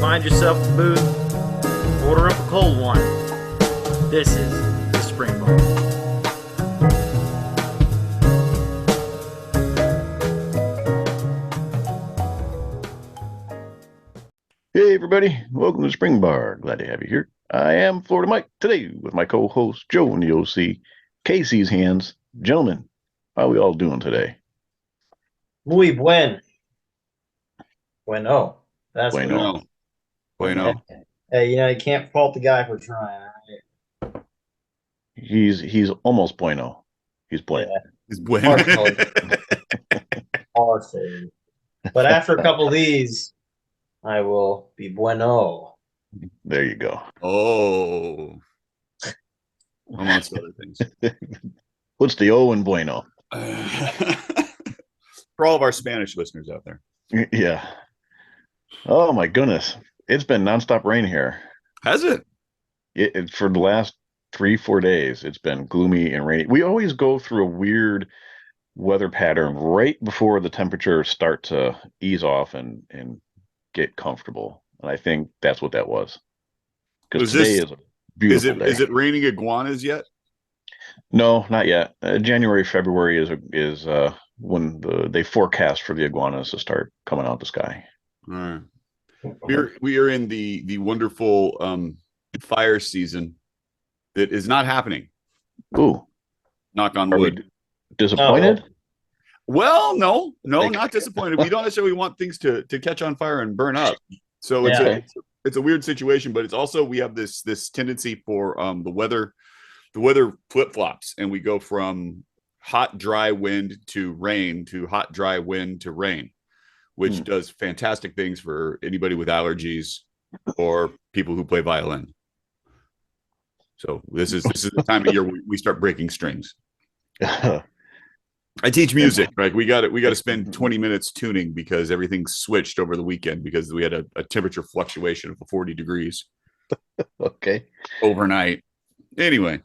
Find yourself a booth, order up a cold one. This is the Spring Bar. Hey everybody, welcome to Spring Bar. Glad to have you here. I am Florida Mike today with my co-host Joe and the OC, Casey's Hands. Gentlemen, how are we all doing today? Muy bueno. That's what Bueno. Bueno. Hey, you can't fault the guy for trying. Right? He's almost bueno. He's bueno. It's bueno. Partially. But after a couple of these, I will be bueno. There you go. Oh. Amongst other things. What's the O in bueno? For all of our Spanish listeners out there. Yeah. Oh my goodness. It's been nonstop rain here. Has it? For the last 3-4 days, it's been gloomy and rainy. We always go through a weird weather pattern right before the temperatures start to ease off and get comfortable. And I think that's what that was. Because today is a beautiful day. Is it raining iguanas yet? No, not yet. January, February is when they forecast for the iguanas to start coming out the sky. All right. We are in the wonderful fire season that is not happening. Ooh. Knock on Are wood. we disappointed? Well, no, not disappointed. We don't necessarily want things to catch on fire and burn up. So it's a weird situation, but it's also we have this tendency for the weather flip-flops, and we go from hot, dry wind to rain to hot, dry wind to rain, which does fantastic things for anybody with allergies or people who play violin. So this is the time of year we start breaking strings. I teach music, right? We got to spend 20 minutes tuning because everything switched over the weekend because we had a temperature fluctuation of 40 degrees. Okay. Overnight. Anyway.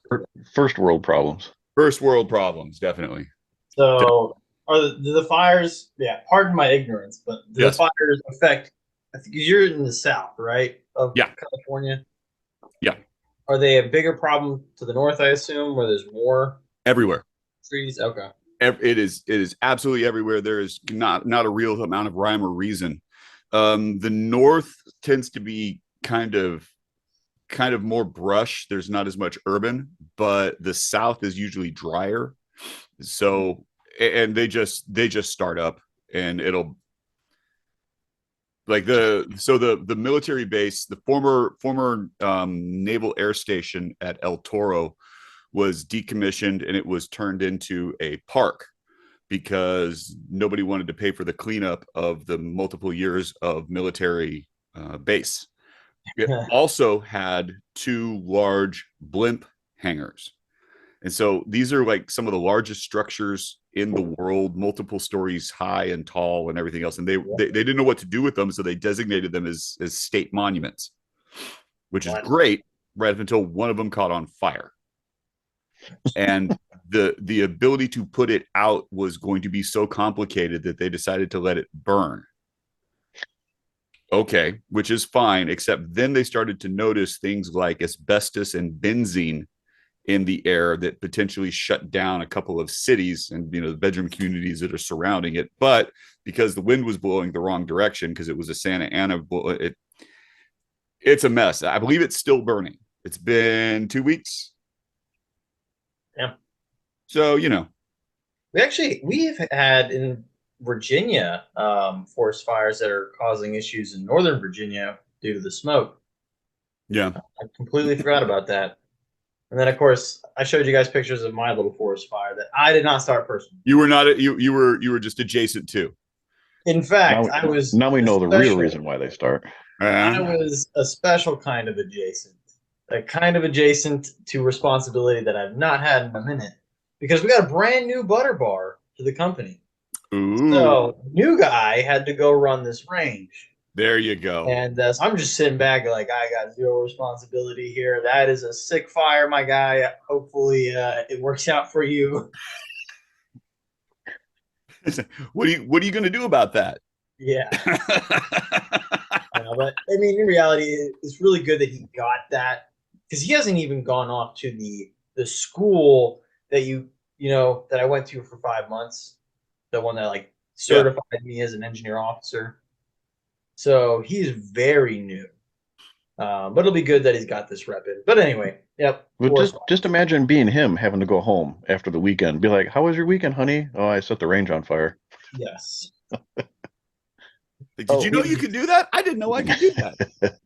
First world problems. First world problems, definitely. So are the fires, pardon my ignorance, but do the fires affect, I think you're in the south, right? Of California? Yeah. Are they a bigger problem to the north, I assume, where there's more? Everywhere. Trees? Okay. It is absolutely everywhere. There is not a real amount of rhyme or reason. The north tends to be kind of more brush. There's not as much urban, but the south is usually drier. So, and they just start up, and it'll like the military base, the former naval air station at El Toro was decommissioned, and it was turned into a park because nobody wanted to pay for the cleanup of the multiple years of military base. It also had 2 large blimp hangars. And so these are like some of the largest structures in the world, multiple stories high and tall and everything else. And they didn't know what to do with them, so they designated them as state monuments, which is great right up until one of them caught on fire. And the ability to put it out was going to be so complicated that they decided to let it burn. Okay, which is fine, except then they started to notice things like asbestos and benzene in the air that potentially shut down a couple of cities and the bedroom communities that are surrounding it. But because the wind was blowing the wrong direction, because it was a Santa Ana, it's a mess. I believe it's still burning. It's been 2 weeks. Yeah. So we've had in Virginia forest fires that are causing issues in Northern Virginia due to the smoke. Yeah. I completely forgot about that. And then, of course, I showed you guys pictures of my little forest fire that I did not start personally. You were not. You were just adjacent to. In fact, I was. Now we know the real reason why they start. I was a special kind of adjacent, to responsibility that I've not had in a minute, because we got a brand new butter bar to the company. Ooh. So new guy had to go run this range. There you go. And so I'm just sitting back like, I got zero responsibility here. That is a sick fire, my guy. Hopefully it works out for you. What are you going to do about that? Yeah. but I mean, in reality, it's really good that he got that because he hasn't even gone off to the school that that I went to for 5 months, the one that like certified me as an engineer officer. So he's very new. But it'll be good that he's got this rep in. But anyway, yep. But just imagine being him having to go home after the weekend. Be like, "How was your weekend, honey?" "Oh, I set the range on fire." Yes. Did you know you could do that? I didn't know I could do that.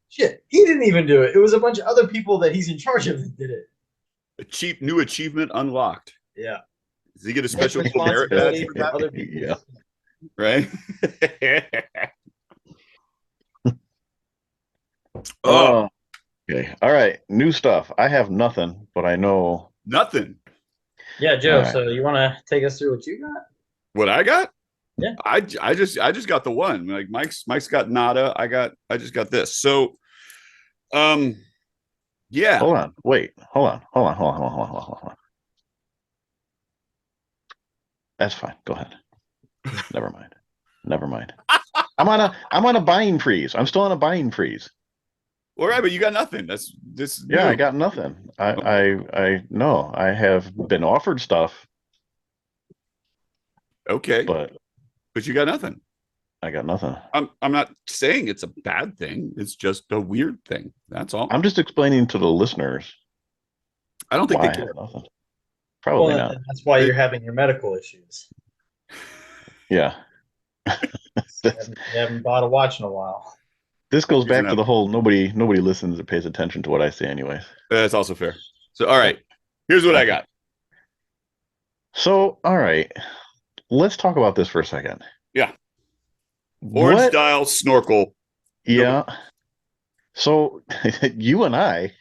Shit, he didn't even do it. It was a bunch of other people that he's in charge of that did it. New achievement unlocked. Yeah. Does he get a special merit badge for that? Yeah. Right? Oh. Okay. All right. New stuff. I have nothing, but I know nothing. Yeah, Joe. Right. So you want to take us through what you got? What I got? Yeah. I just got the one. Like Mike's got nada. I just got this. So yeah. Hold on. Wait. Hold on. That's fine. Go ahead. Never mind. I'm on a buying freeze. I'm still on a buying freeze. All right, but you got nothing. That's this. Yeah, new. I got nothing. I no. I have been offered stuff. Okay, but you got nothing. I got nothing. I'm not saying it's a bad thing. It's just a weird thing. That's all. I'm just explaining to the listeners. I don't think they care. Nothing. Probably not. That's why you're having your medical issues. Yeah. You haven't bought a watch in a while. This goes back to the whole nobody listens or pays attention to what I say anyways. That's also fair. So, all right, here's what I got. So, all right, let's talk about this for a second. Yeah. Orange dial snorkel. Yeah. So you and I,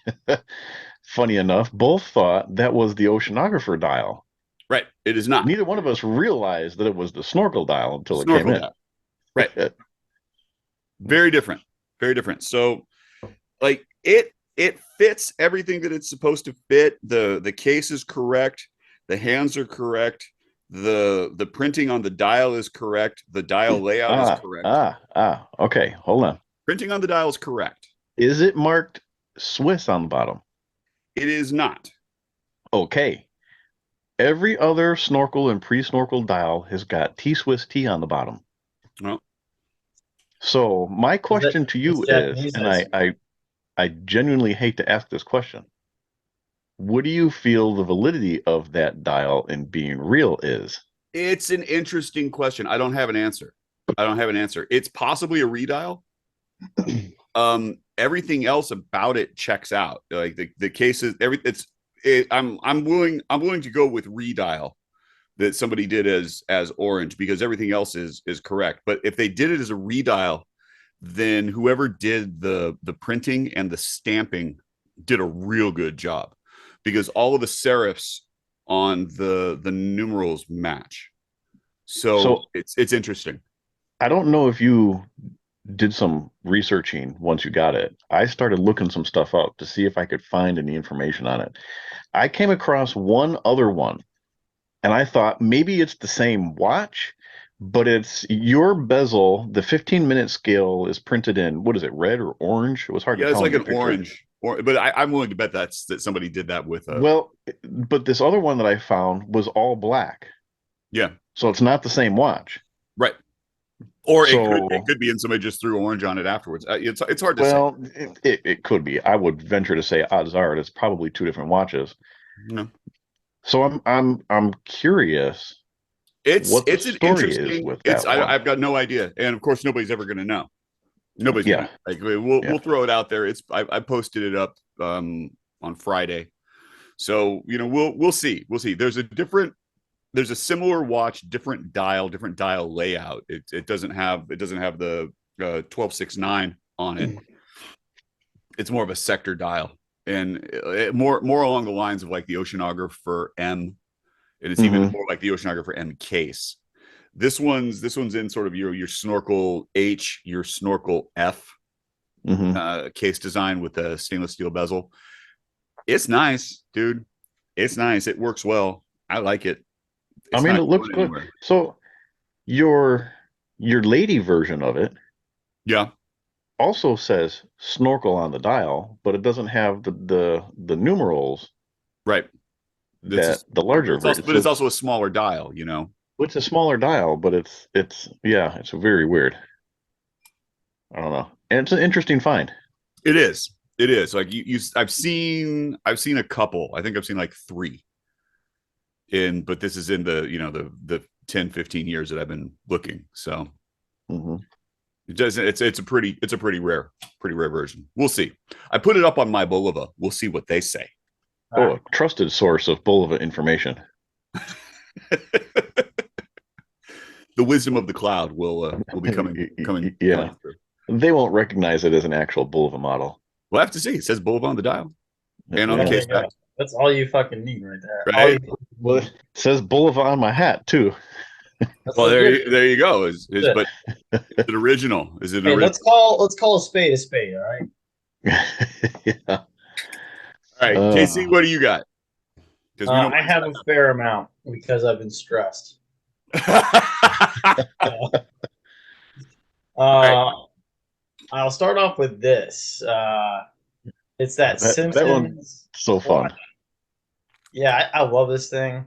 funny enough, both thought that was the oceanographer dial. Right. It is not. Neither one of us realized that it was the snorkel dial until it came in. Dial. Right. Very different. Very different. So like it fits everything that it's supposed to fit. The case is correct. The hands are correct. The printing on the dial is correct. The dial layout is correct. Okay. Hold on. Printing on the dial is correct. Is it marked Swiss on the bottom? It is not. Okay. Every other snorkel and pre-snorkel dial has got T-Swiss T on the bottom. Well, so my question to you is, and I genuinely hate to ask this question, what do you feel the validity of that dial in being real is? It's an interesting question. I don't have an answer. It's possibly a redial. Everything else about it checks out. Like the cases, I'm willing to go with redial that somebody did as orange because everything else is correct. But if they did it as a redial, then whoever did the printing and the stamping did a real good job because all of the serifs on the numerals match. So it's interesting. I don't know if you did some researching once you got it. I started looking some stuff up to see if I could find any information on it. I came across one other one, and I thought maybe it's the same watch, but it's your bezel. The 15-minute scale is printed in, what is it, red or orange? It was hard to tell. Yeah, it's like an orange. But I'm willing to bet that somebody did that with a... Well, but this other one that I found was all black. Yeah. So it's not the same watch. Right. Or it could be, and somebody just threw orange on it afterwards. It's hard to say. Well, it could be. I would venture to say odds are it's probably two different watches. No. So I'm curious. It's an interesting. I've got no idea, and of course nobody's ever going to know. Nobody's gonna, like we'll throw it out there. I posted it up on Friday, so we'll see. There's a similar watch, different dial layout. It doesn't have the 1269 on it. It's more of a sector dial, and more along the lines of like the Oceanographer M, and it's even more like the Oceanographer M case. This one's in sort of your Snorkel H, your Snorkel F case design with the stainless steel bezel. It's nice, dude. It's nice. It works well. I like it. I mean, it looks good. Anywhere. So your lady version of it, yeah, also says snorkel on the dial, but it doesn't have the numerals Right. that the larger version. But it's also a smaller dial, you know. It's a smaller dial, but it's very weird. I don't know, and it's an interesting find. It is. It is. Like I've seen a couple. I think I've seen like 3. But this is in the 10, 15 years that I've been looking. So Mhm. it doesn't. It's a pretty rare version. We'll see. I put it up on my Bulova. We'll see what they say. Oh, a trusted source of Bulova information. The wisdom of the cloud will be coming. Yeah. Coming through. They won't recognize it as an actual Bulova model. We'll have to see. It says Bulova on the dial and on the There case you go. back. That's all you fucking need right there. Right. Well, it says Bulova on my hat too. Well, there you go. But is it original? Is it Hey, original? let's call a spade, all right? Yeah. All right, KC, what do you got? Because I have a fair amount because I've been stressed. I'll start off with this. It's that Simpsons. That one's so fun. Watch. Yeah, I love this thing.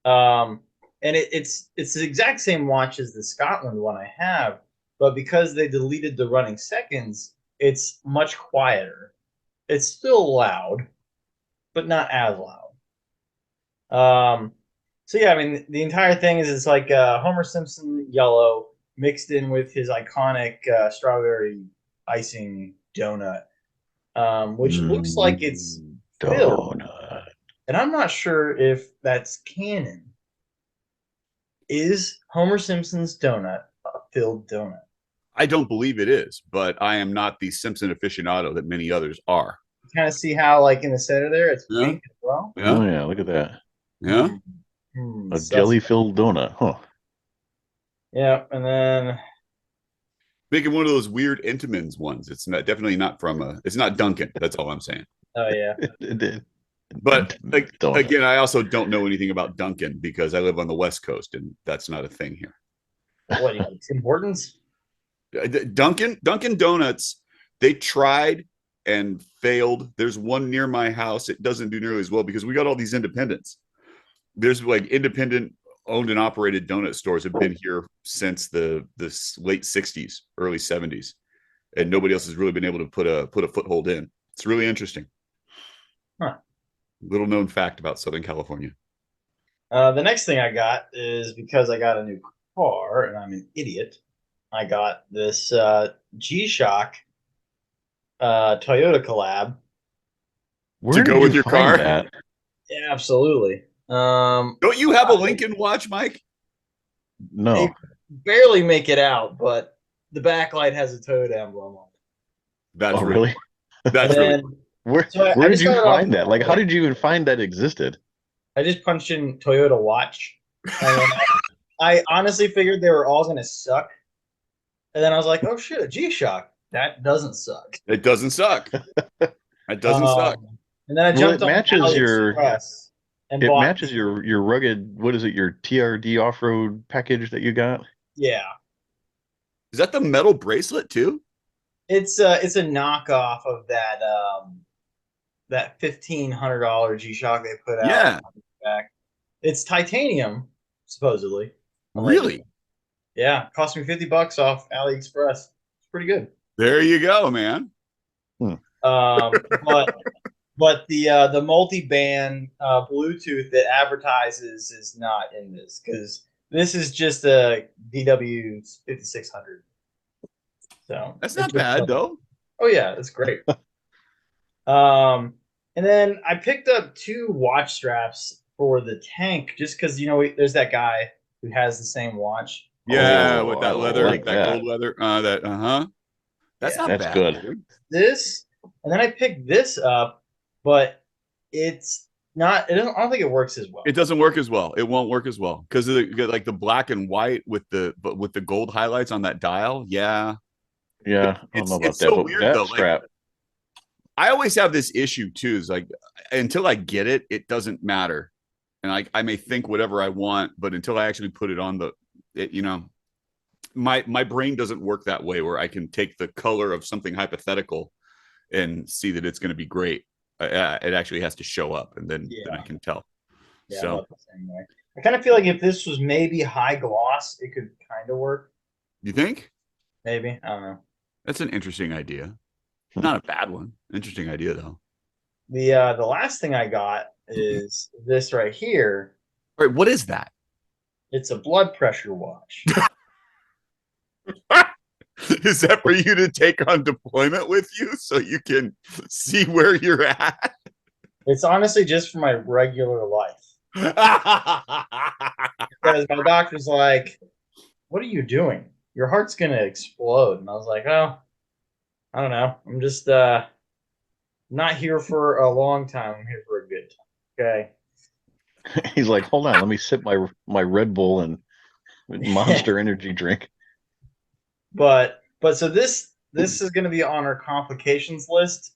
And it's the exact same watch as the Scotland one I have, but because they deleted the running seconds, it's much quieter. It's still loud, but not as loud. So yeah, I mean the entire thing is it's like Homer Simpson yellow mixed in with his iconic strawberry icing donut, which looks like it's filled. And I'm not sure if that's canon. Is Homer Simpson's donut a filled donut? I don't believe it is, but I am not the Simpson aficionado that many others are. You kind of see how, like in the center there, it's pink as well. Yeah. Oh yeah, look at that. Yeah. A jelly-filled donut, huh? Yeah, and then making one of those weird Entenmann's ones. It's definitely not from it's not Dunkin'. That's all I'm saying. Oh yeah. But again, I also don't know anything about Dunkin' because I live on the West Coast and that's not a thing here. What, you like Tim Hortons? Dunkin' Donuts, they tried and failed. There's one near my house. It doesn't do nearly as well because we got all these independents. There's like independent owned and operated donut stores have been here since the late 60s, early 70s. And nobody else has really been able to put a foothold in. It's really interesting. Huh. Little known fact about Southern California. The next thing I got is because I got a new car and I'm an idiot. I got this G-Shock Toyota collab. Where to go with your car? That? Yeah, absolutely. Don't you have a Lincoln watch, Mike? No. They barely make it out, but the backlight has a Toyota emblem on it. That's really? That's really. Where did you find that? Like, how did you even find that existed? I just punched in Toyota watch. And I honestly figured they were all going to suck. And then I was like, oh shit, a G-Shock. That doesn't suck. It doesn't suck. It doesn't suck. And then I jumped on AliExpress and it matches your rugged, what is it, your TRD off-road package that you got? Yeah. Is that the metal bracelet too? It's a knockoff of that that $1,500 G-Shock they put out. Yeah. Back. It's titanium, supposedly. Really? Yeah, cost me $50 off AliExpress. It's pretty good. There you go, man. But the multi-band Bluetooth that advertises is not in this because this is just a DW 5600. So that's not bad though. Oh yeah, it's great. And then I picked up 2 watch straps for the tank just because there's that guy who has the same watch. Yeah, with that leather, like that gold leather. That's not that's bad. Good. Dude. This, and then I picked this up, but it's not. I don't think it works as well. It doesn't work as well. It won't work as well because of the black and white with the gold highlights on that dial. Yeah. Yeah, I don't know about it's that, so but weird that though. strap. Like, I always have this issue too. Is like until I get it, it doesn't matter, and I may think whatever I want, but until I actually put it on my brain doesn't work that way where I can take the color of something hypothetical and see that it's going to be great. It actually has to show up, and then I can tell. Yeah, So the same way. I kind of feel like if this was maybe high gloss, it could kind of work. you think Maybe, I don't know. that's an interesting idea? Not a bad one. Interesting idea though. The last thing I got is this right here. All right, what is that? It's a blood pressure watch. Is that for you to take on deployment with you so you can see where you're at? It's honestly just for my regular life. Because my doctor's like, "What are you doing? Your heart's gonna explode." And I was like, "Oh, I don't know. I'm just not here for a long time. I'm here for a good time." Okay. He's like, hold on, let me sip my Red Bull and Monster Energy drink. But so this is going to be on our complications list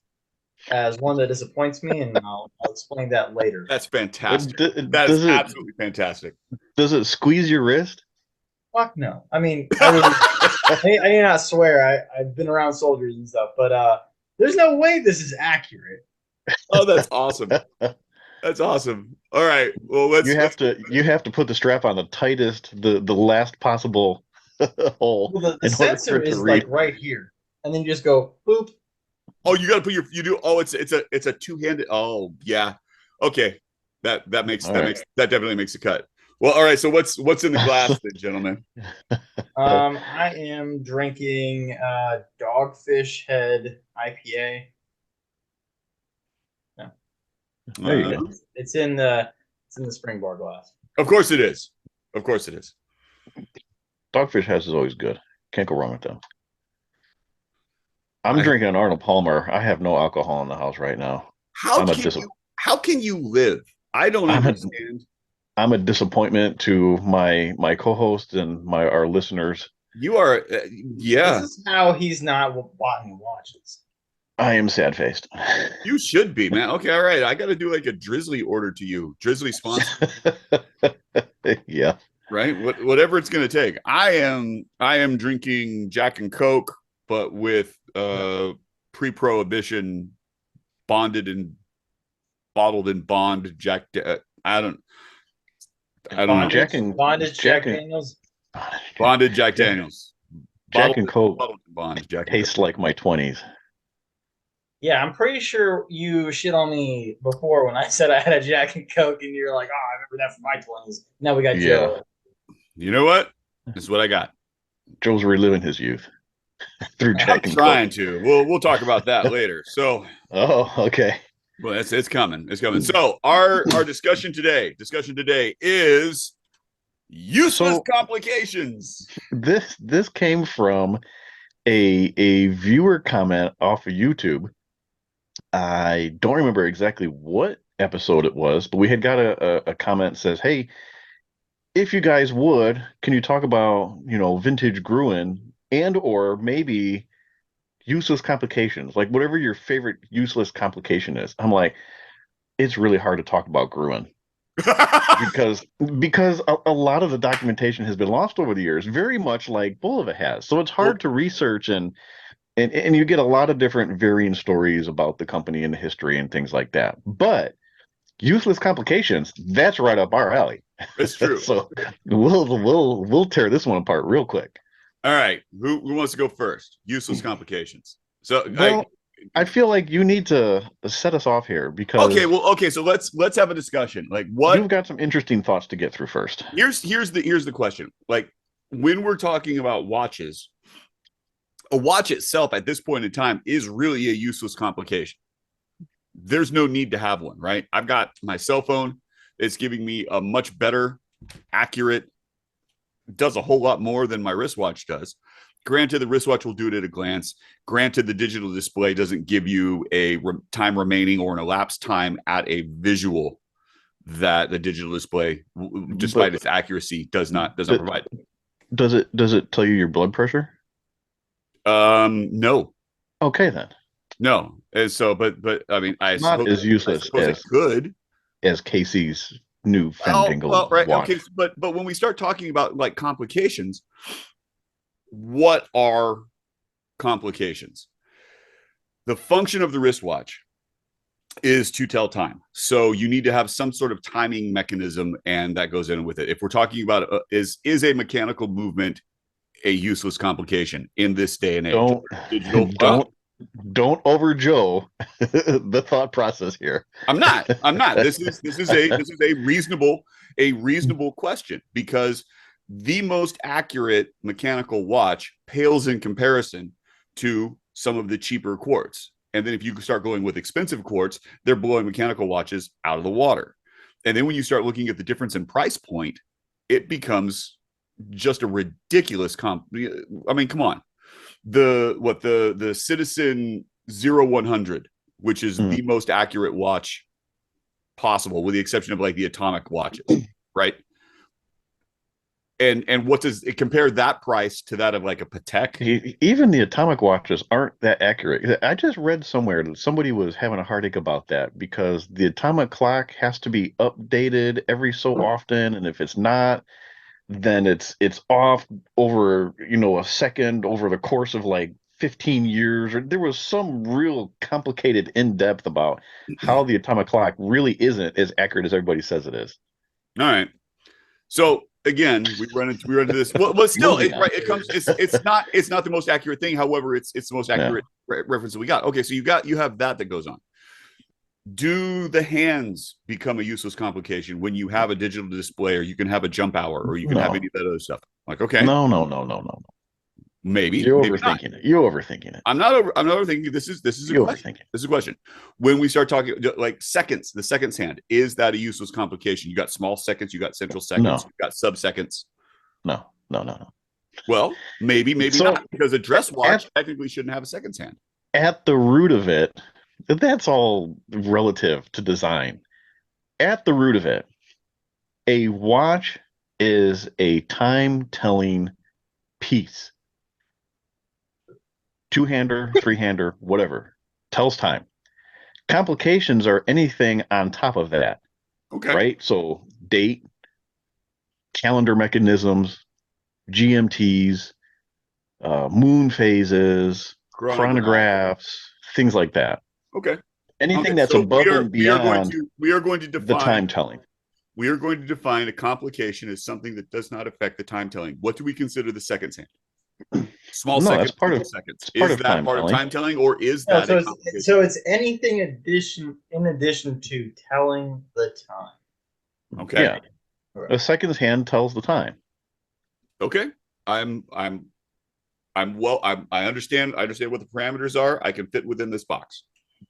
as one that disappoints me, and I'll explain that later. That's fantastic. That Does is it absolutely fantastic. does it squeeze your wrist? Fuck no. I mean, I do not swear. I've been around soldiers and stuff, but there's no way this is accurate. Oh, that's awesome. That's awesome. All right. Well, You have to put the strap on the tightest, the last possible hole. Well, the in order for sensor it to is read. like right here, and then you just go boop. Oh, you got to put you do. Oh, it's a two-handed. Oh, yeah. Okay. That definitely makes a cut. Well, all right. So what's in the glass, then, gentlemen? I am drinking Dogfish Head IPA. There you go. It's in the spring bar glass. Of course it is. Of course it is. Dogfish Head is always good. Can't go wrong with them. I'm drinking an Arnold Palmer. I have no alcohol in the house right now. How can you live? I don't understand. I'm a disappointment to my co-host and our listeners. You are, yeah. This is how he's not buying watches. I am sad-faced. You should be, man. Okay, all right. I got to do like a Drizzly order to you. Drizzly sponsor. Yeah. Right. Whatever it's going to take. I am drinking Jack and Coke, but with pre-prohibition bonded and bottled in bond Jack. I don't know. Bonded Jack Daniels. Bonded Jack Daniels. Jack and Coke bond. Jack tastes like my 20s. Yeah, I'm pretty sure you shit on me before when I said I had a Jack and Coke, and you're like, "Oh, I remember that from my 20s." Now we got Joe. You know what? This is what I got. Joe's reliving his youth through Jack and Coke. I'm trying to. We'll talk about that later. So. Oh, okay. Well, it's coming. It's coming. So our discussion today is useless complications. This came from a viewer comment off of YouTube. I don't remember exactly what episode it was, but we had got a comment that says, "Hey, if you guys would, can you talk about, vintage Gruen and or maybe useless complications, like whatever your favorite useless complication is?" I'm like, it's really hard to talk about Gruen because a lot of the documentation has been lost over the years, very much like Bulova has. So it's hard to research and you get a lot of different varying stories about the company and the history and things like that. But useless complications, that's right up our alley. It's true. So we'll tear this one apart real quick. All right, who wants to go first? Useless complications. So I feel like you need to set us off here because okay. So let's have a discussion. Like, what you've got some interesting thoughts to get through first. Here's the question. Like, when we're talking about watches, a watch itself at this point in time is really a useless complication. There's no need to have one, right? I've got my cell phone. It's giving me a much better, accurate, does a whole lot more than my wristwatch does. Granted, the wristwatch will do it at a glance. Granted, the digital display doesn't give you a time remaining or an elapsed time at a visual that the digital display, despite its accuracy, does not provide. Does it tell you your blood pressure? No. Okay then. No. And so, but I mean, I not suppose, as useless as it could as Casey's new Fandangle right. watch. Okay, but when we start talking about like complications, what are complications? The function of the wristwatch is to tell time. So you need to have some sort of timing mechanism, and that goes in with it. If we're talking about is a mechanical movement a useless complication in this day and age? Don't Digital, don't over Joe the thought process here. I'm not. This is a reasonable question, because the most accurate mechanical watch pales in comparison to some of the cheaper quartz. And then if you start going with expensive quartz, they're blowing mechanical watches out of the water. And then when you start looking at the difference in price point, it becomes just a ridiculous comp. I mean, come on. The Citizen 0100, which is the most accurate watch possible, with the exception of like the atomic watches, right? And what does it compare that price to that of like a Patek? Even the atomic watches aren't that accurate. I just read somewhere that somebody was having a heartache about that, because the atomic clock has to be updated every so often, and if it's not, then it's off over, a second over the course of like 15 years. Or there was some real complicated in-depth about how the atomic clock really isn't as accurate as everybody says it is. All right. So again, we run into this. Well, still, it's not the most accurate thing. However, it's the most accurate reference that we got. Okay, so you have that goes on. Do the hands become a useless complication when you have a digital display, or you can have a jump hour, or you can have any of that other stuff? Like, okay, no. Maybe you're maybe overthinking not. it. You're overthinking it. I'm not overthinking. This is a question. This is a question. When we start talking like seconds, the seconds hand, is that a useless complication? You got small seconds, you got central seconds, you got sub seconds. No. Well, maybe not, because a dress watch technically shouldn't have a seconds hand. At the root of it, that's all relative to design. At the root of it, a watch is a time-telling piece. Two-hander, three-hander, whatever, tells time. Complications are anything on top of that. Okay. Right? So date, calendar mechanisms, GMTs, moon phases, chronographs, things like that. Okay. Anything that's above and beyond we are going to define the time telling. We are going to define a complication as something that does not affect the time telling. What do we consider the seconds hand? Small seconds, that's part of seconds. Is that part of time telling, or is that so it's anything in addition to telling the time? Okay. Yeah. A seconds hand tells the time. Okay. I understand what the parameters are. I can fit within this box.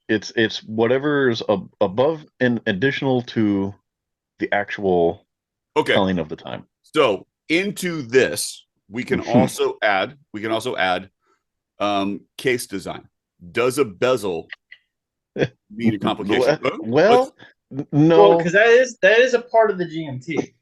It's whatever's above and additional to the actual telling of the time. So into this, we can also add case design. Does a bezel need a complication? Well, no, because that is a part of the GMT.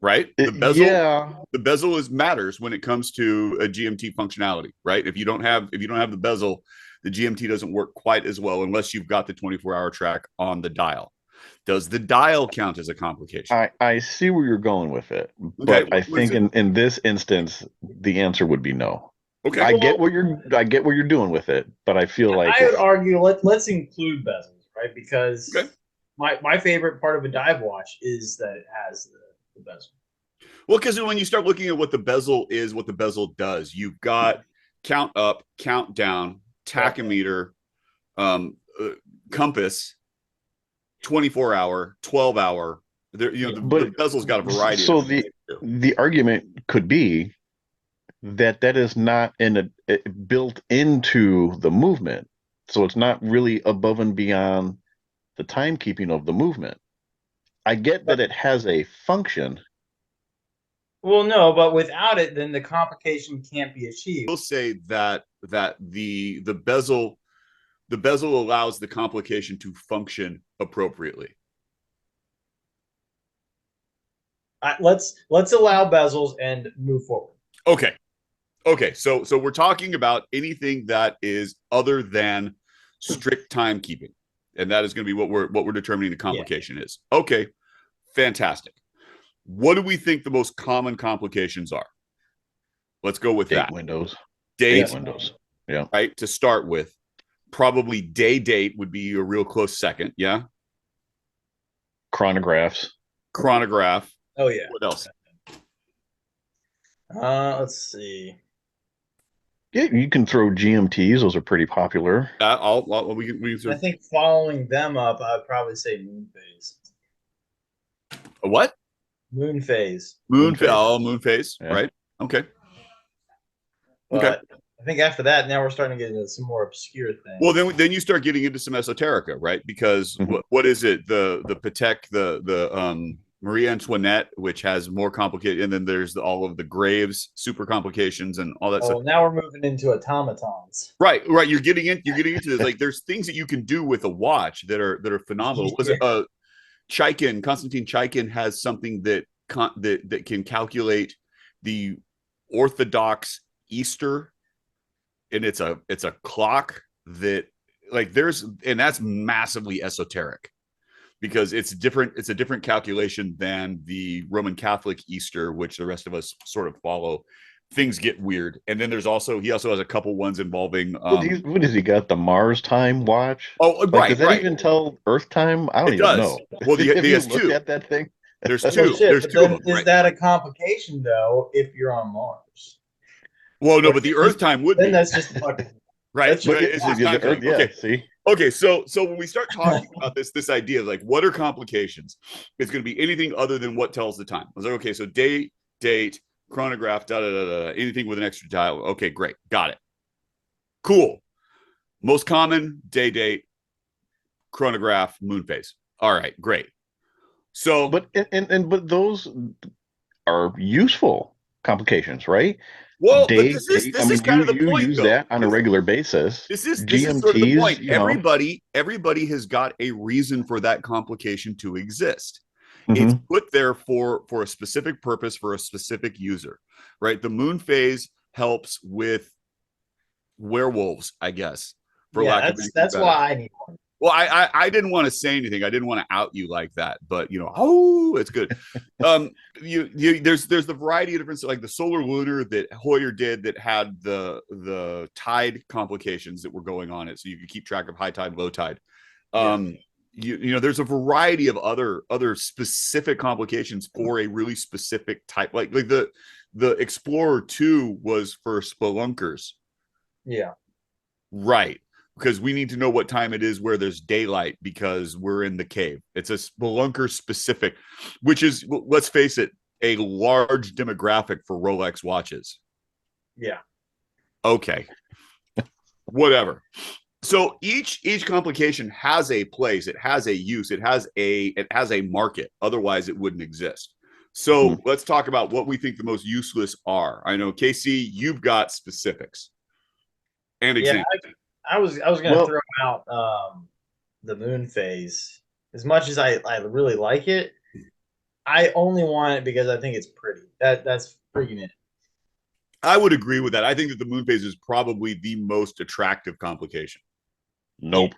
Right? The bezel matters when it comes to a GMT functionality, right? If you don't have the bezel, the GMT doesn't work quite as well unless you've got the 24-hour track on the dial. Does the dial count as a complication? I see where you're going with it, but I think in this instance the answer would be no. Okay. I get what you're doing with it, but I feel like I would argue let's include bezels, right? Because my favorite part of a dive watch is that it has the bezel. Well, because when you start looking at what the bezel is, what the bezel does, you've got count up, count down, tachometer, compass, 24-hour, 12-hour. The bezel's got a variety. So the argument could be that is not built into the movement, so it's not really above and beyond the timekeeping of the movement. I get that it has a function. Well, no, but without it, then the complication can't be achieved. We'll say that the bezel allows the complication to function appropriately. Let's allow bezels and move forward. Okay. So we're talking about anything that is other than strict timekeeping, and that is going to be what we're determining the complication is. Okay, fantastic. What do we think the most common complications are? Let's go with Date that. windows. Date, Date windows. Yeah. right? To start with, probably date would be a real close second. Yeah. Chronographs. Chronograph. Oh yeah. What else? Let's see. Yeah, you can throw GMTs. Those are pretty popular. We I think following them up, I'd probably say moon phase. a what? Moon phase. Moon phase. phase. Oh, moon phase. Yeah. Right. Okay. But I think after that, now we're starting to get into some more obscure things. Well, then you start getting into some esoterica, right? Because what is it? The Patek, the Marie Antoinette, which has more complicated, and then there's all of the Graves super complications and all that stuff. Now we're moving into automatons. Right. You're getting into this. Like, there's things that you can do with a watch that are phenomenal. Was it Chaikin? Konstantin Chaikin has something that can calculate the Orthodox Easter, and it's a clock that, like, that's massively esoteric, because it's a different calculation than the Roman Catholic Easter, which the rest of us sort of follow. Things get weird. And then he also has a couple ones involving what has he got? The Mars time watch? Oh, like, does that even tell Earth time? I don't even know. Well, have you has looked two. at that thing? There's two. Well, shit, there's two of them, is right? that a complication though if you're on Mars? Well, no, but the Earth time would then be. that's just fucking right. That's It's just time Earth, yeah, okay. See. Okay, so when we start talking about this idea of, like, what are complications, it's going to be anything other than what tells the time. I was like, okay, so date, chronograph, anything with an extra dial. Okay, great, got it. Cool. Most common, date, chronograph, moon phase. All right, great. So, but those are useful complications, right? Well, but this is kind of the point. You use that on a regular basis. This is GMTs, sort of the point. Everybody has got a reason for that complication to exist. It's put there for a specific purpose, for a specific user, right? The moon phase helps with werewolves, I guess. That's why I need one. Well, I didn't want to say anything. I didn't want to out you like that, but it's good. There's the variety of different, like the solar lunar that Hoyer did, that had the tide complications that were going on it, so you could keep track of high tide, low tide. There's a variety of other specific complications for a really specific type, like the Explorer 2 was for spelunkers. Yeah. Right. Because we need to know what time it is where there's daylight, because we're in the cave. It's a spelunker specific, which is, let's face it, a large demographic for Rolex watches. Yeah. Okay. Whatever. So each complication has a place, it has a use, it has a market. Otherwise, it wouldn't exist. So let's talk about what we think the most useless are. I know, KC, you've got specifics and examples. I was going to throw out the moon phase. As much as I really like it, I only want it because I think it's pretty. That's freaking it. I would agree with that. I think that the moon phase is probably the most attractive complication. Nope.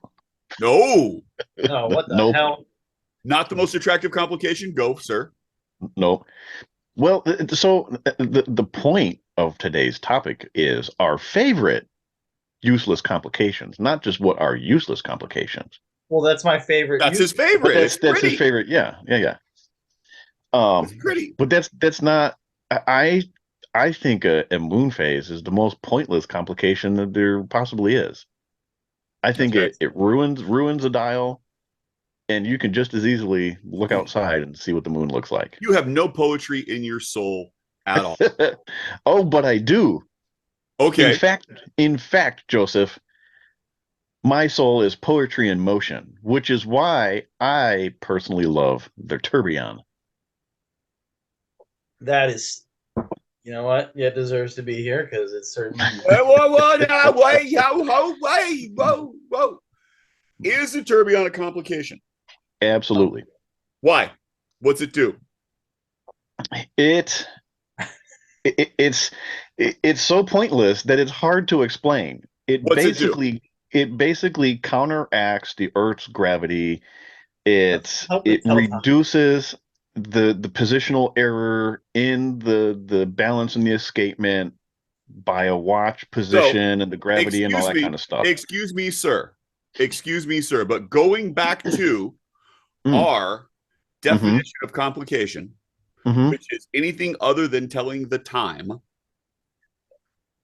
No. No, what the hell? Not the most attractive complication? Go, sir. Nope. Well, so the point of today's topic is our favorite useless complications, not just what are useless complications. Well, that's my favorite. That's his favorite. That's his favorite. Yeah. It's pretty. But that's not. I think a moon phase is the most pointless complication that there possibly is. I think it ruins a dial, and you can just as easily look outside and see what the moon looks like. You have no poetry in your soul at all. Oh, but I do. Okay. In fact, Joseph, my soul is poetry in motion, which is why I personally love the tourbillon. That is, you know what? Yeah, it deserves to be here because it's certainly. Whoa. Is the tourbillon a complication? Absolutely. Why? What's it do? It's so pointless that it's hard to explain. It basically counteracts the Earth's gravity. It reduces the positional error in the balance and the escapement. by a watch position and the gravity and all that kind of stuff. Excuse me, sir. Excuse me, sir. But going back to our definition of complication, which is anything other than telling the time,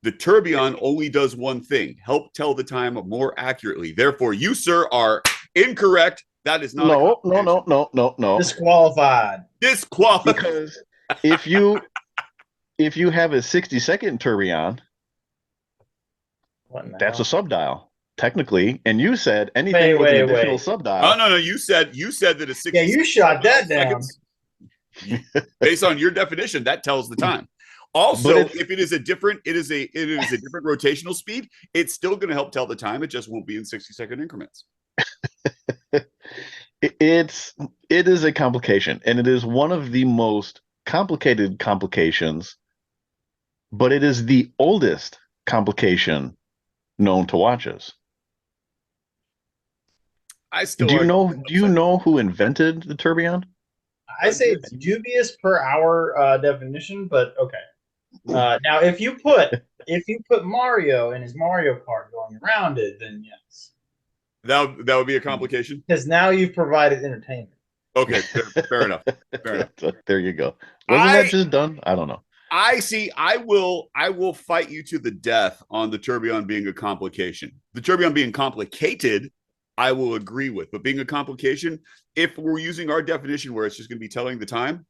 the tourbillon only does one thing: help tell the time more accurately. Therefore, you, sir, are incorrect. That is not no. Disqualified. Because if you have a 60-second tourbillon, that's a subdial technically, and you said anything with an additional subdial. Oh no, you said that a 60. Yeah, you shot that down. Based on your definition, that tells the time. Also, if it is a different rotational speed, it's still going to help tell the time. It just won't be in 60-second increments. It is a complication, and it is one of the most complicated complications, but it is the oldest complication known to watches. Do you know who invented the tourbillon? I say it's dubious per our definition, but okay. Now, if you put Mario and his Mario Kart going around it, then yes, that would be a complication. Because now you've provided entertainment. Okay, fair enough. Fair enough. There you go. Wasn't that just done? I don't know. I see. I will fight you to the death on the tourbillon being a complication. The tourbillon being complicated, I will agree with, but being a complication, if we're using our definition where it's just going to be telling the time.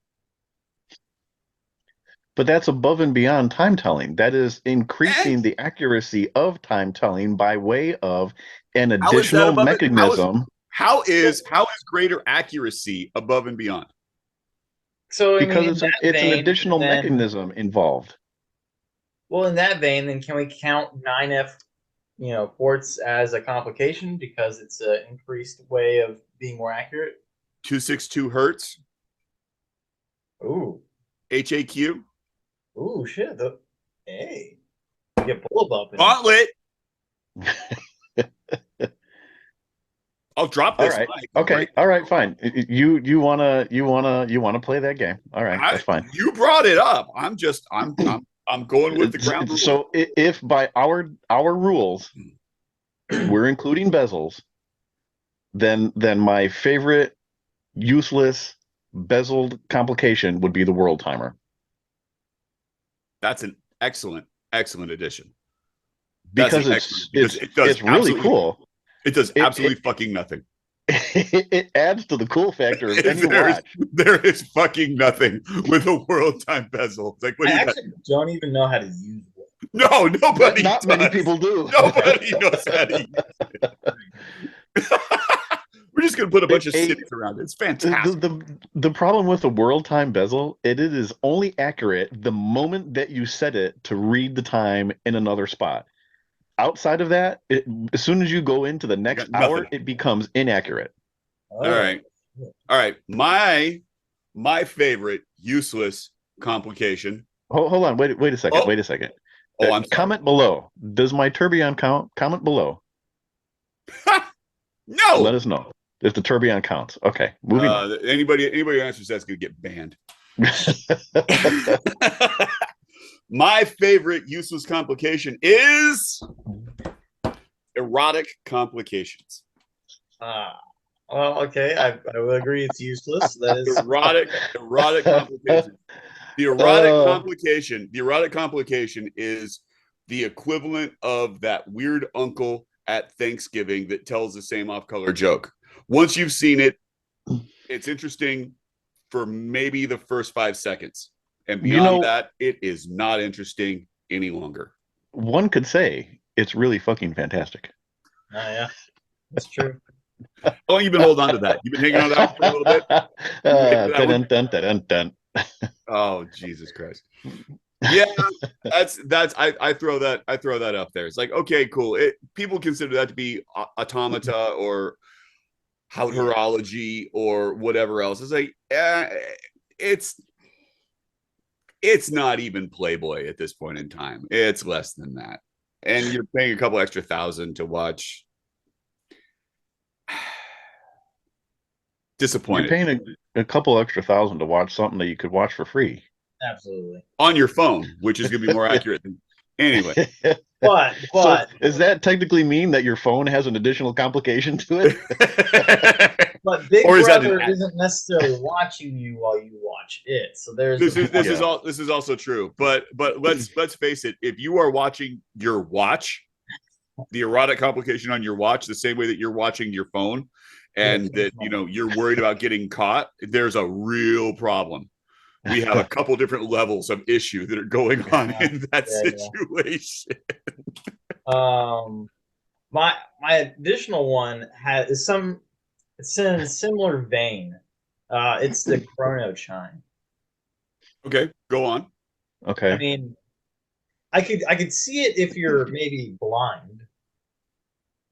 But that's above and beyond time telling. That is increasing the accuracy of time telling by way of an additional mechanism. How is greater accuracy above and beyond? So because it's an additional mechanism involved. Well, in that vein, then can we count 9F, ports as a complication because it's an increased way of being more accurate? 262 hertz. Ooh. HAQ. Ooh, shit. Hey. You get pulled up. Gauntlet. I'll drop this. All right. Okay. All right. Fine. You wanna play that game? All right. That's fine. You brought it up. I'm going with the ground rules. So if by our rules we're including bezels, then my favorite useless bezeled complication would be the world timer. That's an excellent addition. Because it's really cool. It does absolutely fucking nothing. It adds to the cool factor of any watch. There is fucking nothing with a world time bezel. It's like, I actually don't even know how to use it. No, nobody. Not many people do. Nobody knows how to use it. We're just going to put a bunch of cities around it. It's fantastic. The problem with the world time bezel, it is only accurate the moment that you set it to read the time in another spot. Outside of that, as soon as you go into the next hour, it becomes inaccurate. All right. My favorite useless complication. Hold on. Wait a second. Wait a second. I'm comment below. Does my tourbillon count? Comment below. No. Let us know if the tourbillon counts. Okay. Moving on. Anybody who answers that's going to get banned. My favorite useless complication is erotic complications. Well, okay, I will agree it's useless. That is erotic complications. The erotic complication is the equivalent of that weird uncle at Thanksgiving that tells the same off-color joke. Once you've seen it, it's interesting for maybe the first 5 seconds. And beyond that, it is not interesting any longer. One could say it's really fucking fantastic. Yeah, that's true. How long you been holding on to that? You've been hanging on to that for a little bit? Oh, Jesus Christ. Yeah, that's I throw that up there. It's like, okay, cool. People consider that to be automata or horology or whatever else. It's like, it's not even Playboy at this point in time. It's less than that. And you're paying a couple extra $1,000 to watch. Disappointed. You're paying a couple extra $1,000 to watch something that you could watch for free. Absolutely. On your phone, which is going to be more accurate Anyway, But So does that technically mean that your phone has an additional complication to it? but Big Or is that Brother an- isn't necessarily watching you while you watch it. So there's this the is this point. is all this is also true. But let's face it. If you are watching your watch, the erotic complication on your watch, the same way that you're watching your phone, and that you're worried about getting caught, there's a real problem. We have a couple different levels of issue that are going on in that situation. My additional one is it's in a similar vein. It's the chrono chime. Okay, go on. Okay. I mean, I could see it if you're maybe blind,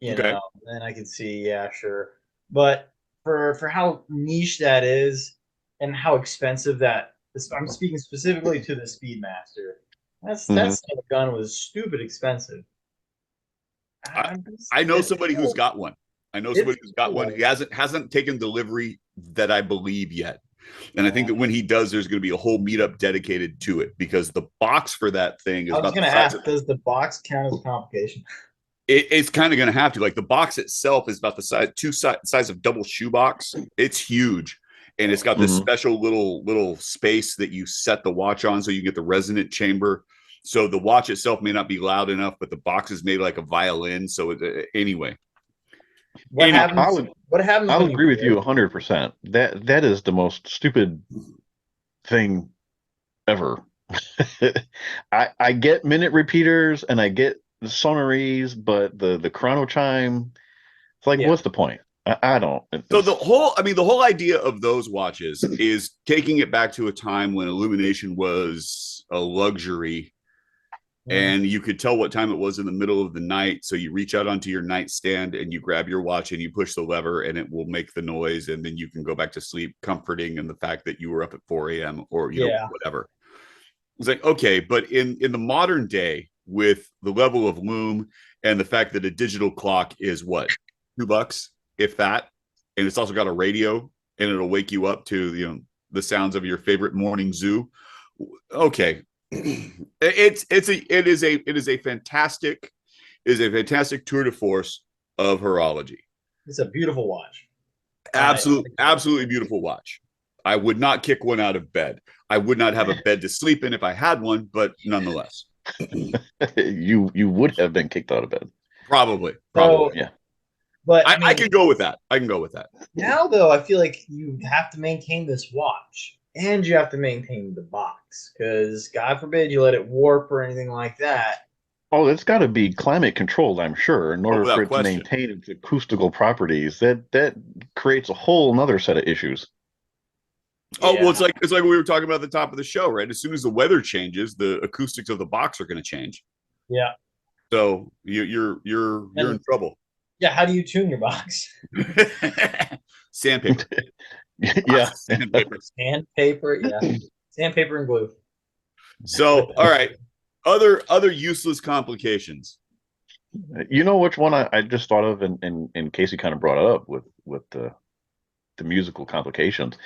Okay. then I could see, yeah, sure. But for how niche that is and how expensive I'm speaking specifically to the Speedmaster. That son of a gun was stupid expensive. I know somebody who's got one. I know somebody who's got one. He hasn't taken delivery that I believe yet. And I think that when he does, there's going to be a whole meetup dedicated to it because the box for that thing is I was about going the to size ask, does the box count as a complication? It's kind of going to have to. Like the box itself is about the size of double shoebox. It's huge. And it's got this special little space that you set the watch on so you get the resonant chamber. So the watch itself may not be loud enough, but the box is made like a violin. So anyway. What happens I'll when agree with you 100%. That is the most stupid thing ever. I get minute repeaters and I get the sonories, but the chrono chime, it's like, what's the point? I don't. So the whole idea of those watches is taking it back to a time when illumination was a luxury. And you could tell what time it was in the middle of the night. So you reach out onto your nightstand and you grab your watch and you push the lever and it will make the noise. And then you can go back to sleep, comforting in the fact that you were up at 4 a.m. or whatever. It's like, okay, but in the modern day, with the level of loom and the fact that a digital clock is what, $2, if that, and it's also got a radio and it'll wake you up to the sounds of your favorite morning zoo. Okay. It is a fantastic tour de force of horology. It's a beautiful watch. Absolutely beautiful watch. I would not kick one out of bed. I would not have a bed to sleep in if I had one, but nonetheless. you would have been kicked out of bed. Probably. Yeah. But I can go with that. Now though, I feel like you have to maintain this watch. And you have to maintain the box because, God forbid, you let it warp or anything like that. Oh, it's got to be climate controlled, I'm sure, in order for it to maintain its acoustical properties. That creates a whole another set of issues. Oh, well, it's like we were talking about at the top of the show, right? As soon as the weather changes, the acoustics of the box are going to change. Yeah. So you're in trouble. Yeah. How do you tune your box? Sandpaper. Yeah. Sandpaper. Yeah. Sandpaper and glue. So, all right. Other useless complications. You know which one I just thought of, and Casey kind of brought it up with the musical complications.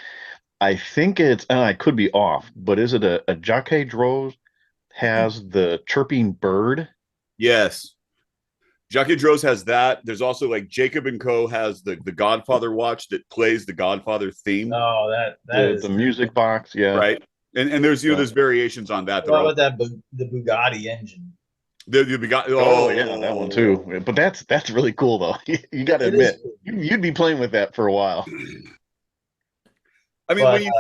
I think it's, and I could be off, but is it a Jacques Droz has the chirping bird? Yes. Jacques Droz has that. There's also like Jacob & Co. has the Godfather watch that plays the Godfather theme. Oh, that is the music box, yeah. Right. And there's there's variations on that. What about that the Bugatti engine? The Bugatti. Oh yeah, that one too. But that's really cool though. You got to admit, you'd be playing with that for a while. I mean,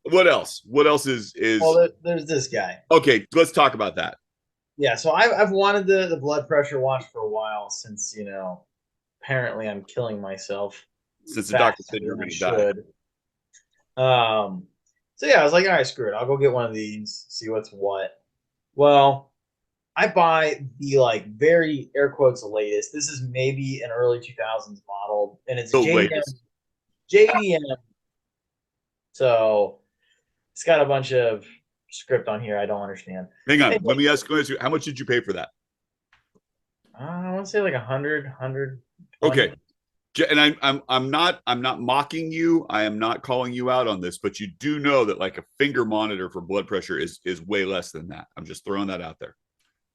what else? What else is? Well, there's this guy. Okay, let's talk about that. Yeah, so I've wanted the blood pressure watch for a while since apparently I'm killing myself. Since the doctor said you're going to die. So yeah, I was like, all right, screw it. I'll go get one of these, see what's what. Well, I buy the very air quotes latest. This is maybe an early 2000s model, and it's JDM. So it's got a bunch of script on here I don't understand. Hang on, let me ask you, how much did you pay for that? I want to say like 100. Okay. And I'm not mocking you. I am not calling you out on this, but you do know that like a finger monitor for blood pressure is way less than that. I'm just throwing that out there.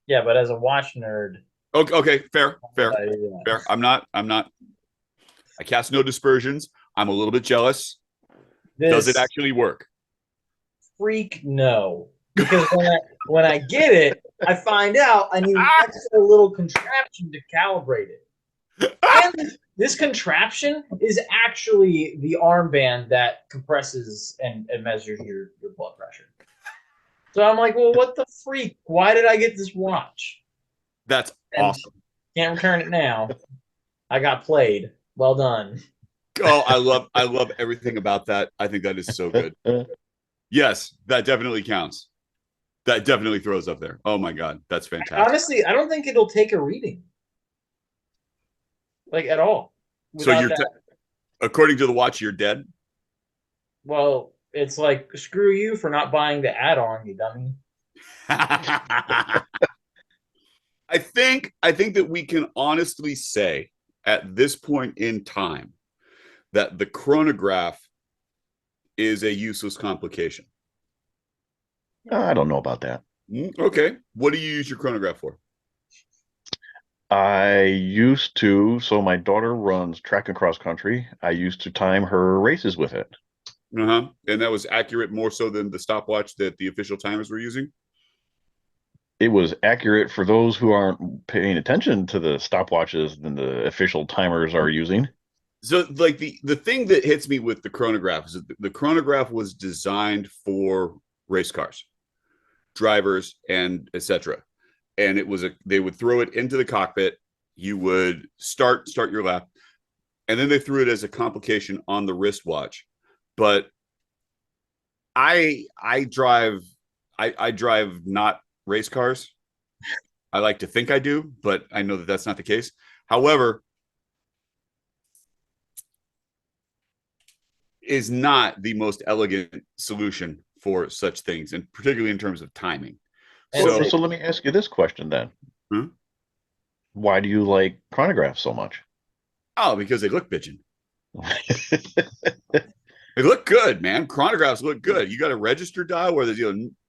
Yeah, but as a watch nerd, Okay, fair. I, I'm not. I cast no dispersions. I'm a little bit jealous. Does it this actually work? freak no. Because when I get it, I find out I need an extra little contraption to calibrate it. And this contraption is actually the armband that compresses and measures your blood pressure. So I'm like, well, what the freak? Why did I get this watch? That's And awesome. can't return it now. I got played. Well done. Oh, I love everything about that. I think that is so good. Yes, that definitely counts. That definitely throws up there. Oh my god, that's fantastic. Honestly, I don't think it'll take a reading, like at all. So Without that, according to the watch, you're dead. well, it's like screw you for not buying the add-on, you dummy. I think that we can honestly say at this point in time that the chronograph is a useless complication. I don't know about that. Okay. What do you use your chronograph for? I used to, so my daughter runs track and cross country. I used to time her races with it. Uh-huh. And that was accurate more so than the stopwatch that the official timers were using? It was accurate for those who aren't paying attention to the stopwatches than the official timers are using. So like the thing that hits me with the chronograph is that the chronograph was designed for race cars, drivers, and etc. And it was they would throw it into the cockpit. You would start your lap, and then they threw it as a complication on the wristwatch. But I drive not race cars. I like to think I do, but I know that that's not the case. However, is not the most elegant solution for such things, and particularly in terms of timing. So let me ask you this question then. Hmm? Why do you like chronographs so much? Oh, because they look bitching. They look good, man. Chronographs look good. You got a register dial where there's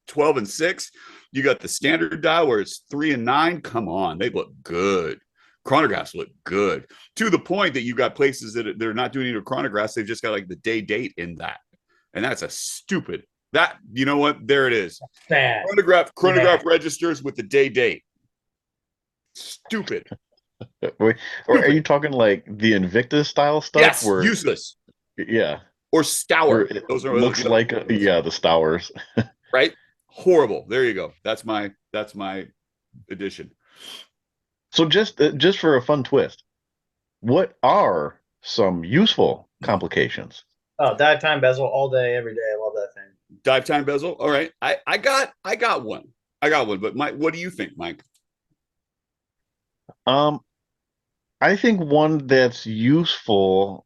12 and 6. You got the standard dial where it's 3 and 9. Come on, they look good. Chronographs look good to the point that you got places that they're not doing any chronographs. They've just got like the day date in that, and that's a stupid. That you know what? There it is. Bad. Chronograph registers with the day date. Stupid. Or are you talking like the Invictus style stuff? Yes, where, useless. Yeah. Or Stour. Those are looks like the Stours. Right? Horrible. There you go. That's my addition. So just for a fun twist, what are some useful complications? Oh, dive time bezel all day, every day. I love that thing. Dive time bezel. All right. I got one. But Mike, what do you think, Mike? I think one that's useful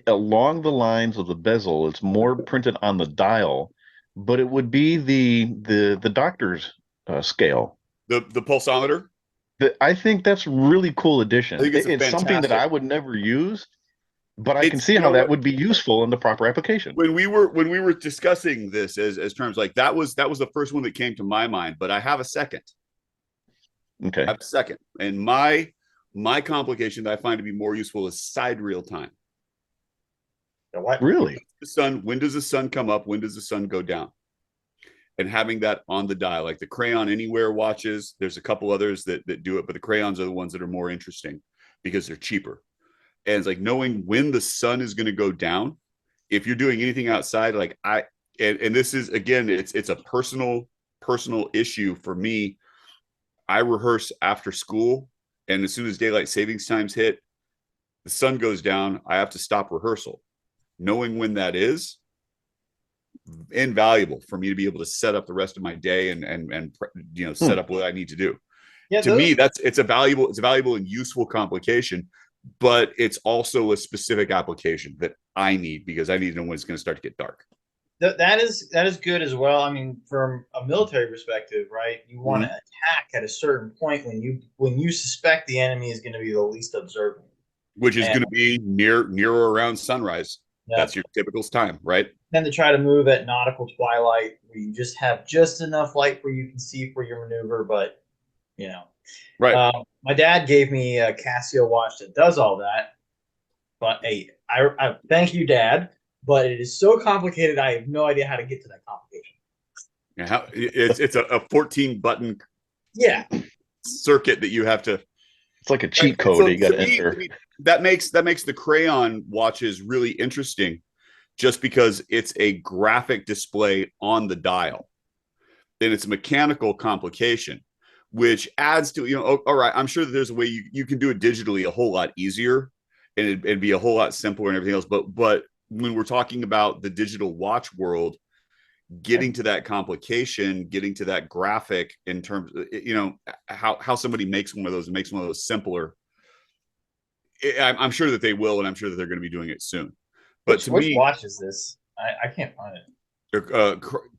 along the lines of the bezel, it's more printed on the dial, but it would be the doctor's scale. The pulsometer. I think that's really cool addition. I think It's something that I would never use, but I can see how that would be useful in the proper application. When we were discussing this as terms, like that was the first one that came to my mind, but I have a second. Okay. I have a second. And my complication that I find to be more useful is sidereal time. What? Really? When does the sun come up? When does the sun go down? And having that on the dial, like the Crayon Anywhere watches, there's a couple others that do it, but the crayons are the ones that are more interesting because they're cheaper. And it's like knowing when the sun is going to go down. If you're doing anything outside, like and this is again, it's a personal issue for me. I rehearse after school, and as soon as daylight savings times hit, the sun goes down. I have to stop rehearsal. Knowing when that is invaluable for me to be able to set up the rest of my day and set up what I need to do. Yeah, to me, it's a valuable and useful complication, but it's also a specific application that I need because I need to know when it's going to start to get dark. That is good as well. I mean, from a military perspective, right? You want to attack at a certain point when you suspect the enemy is going to be the least observant, which is going to be near or around sunrise. Yeah. That's your typical time, right? Then to try to move at nautical twilight, where you just have just enough light where you can see for your maneuver, but you know. Right. My dad gave me a Casio watch that does all that. But hey, I thank you, Dad. But it is so complicated. I have no idea how to get to that complication. Yeah, it's a 14 button Yeah, circuit that you have to. It's like a cheat code So that you got to to me, enter. that makes the Crayon watches really interesting, just because it's a graphic display on the dial, and it's a mechanical complication, which adds to all right. I'm sure that there's a way you can do it digitally a whole lot easier, and it'd be a whole lot simpler and everything else. But when we're talking about the digital watch world, getting to that complication, getting to that graphic in terms of, how somebody makes one of those simpler. I'm sure that they will, and I'm sure that they're going to be doing it soon. But which watch is this? I can't find it.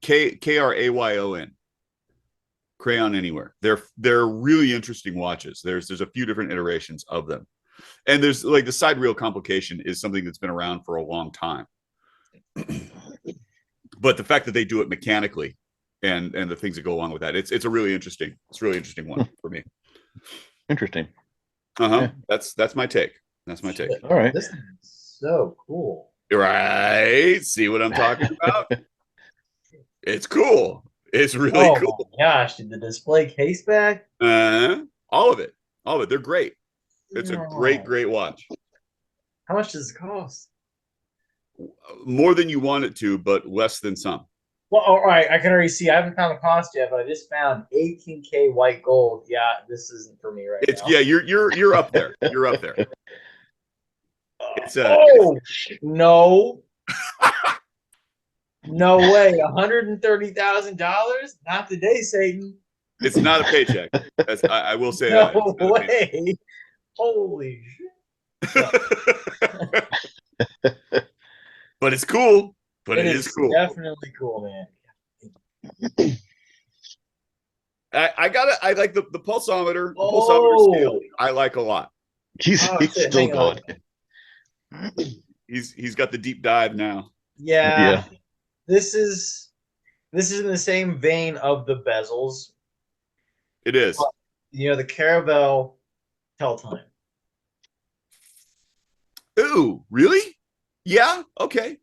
Krayon, Crayon Anywhere. They're really interesting watches. There's a few different iterations of them, and there's like the side reel complication is something that's been around for a long time. But the fact that they do it mechanically, and the things that go along with that, it's a really interesting one for me. Interesting. Yeah. That's my take. That's my take. All right. This is so cool. Right? See what I'm talking about? It's cool. It's really cool. My gosh, did the display case back? All of it. They're great. It's a great watch. How much does it cost? More than you want it to, but less than some. Well, all right, I can already see. I haven't found the cost yet, but I just found 18K white gold. Yeah, this isn't for me right now. Yeah, you're up there. You're up there. It's no. No way. $130,000? Not today, Satan. It's not a paycheck. I will say no that. No way. Holy shit. But it's cool. But it is cool. Definitely cool, man. I like the pulsometer. The pulsometer scale. I like a lot. He's still going. He's got the deep dive now. Yeah. This is in the same vein of the bezels. It is. But, the Caravelle tell time. Ooh, really? Yeah. Okay.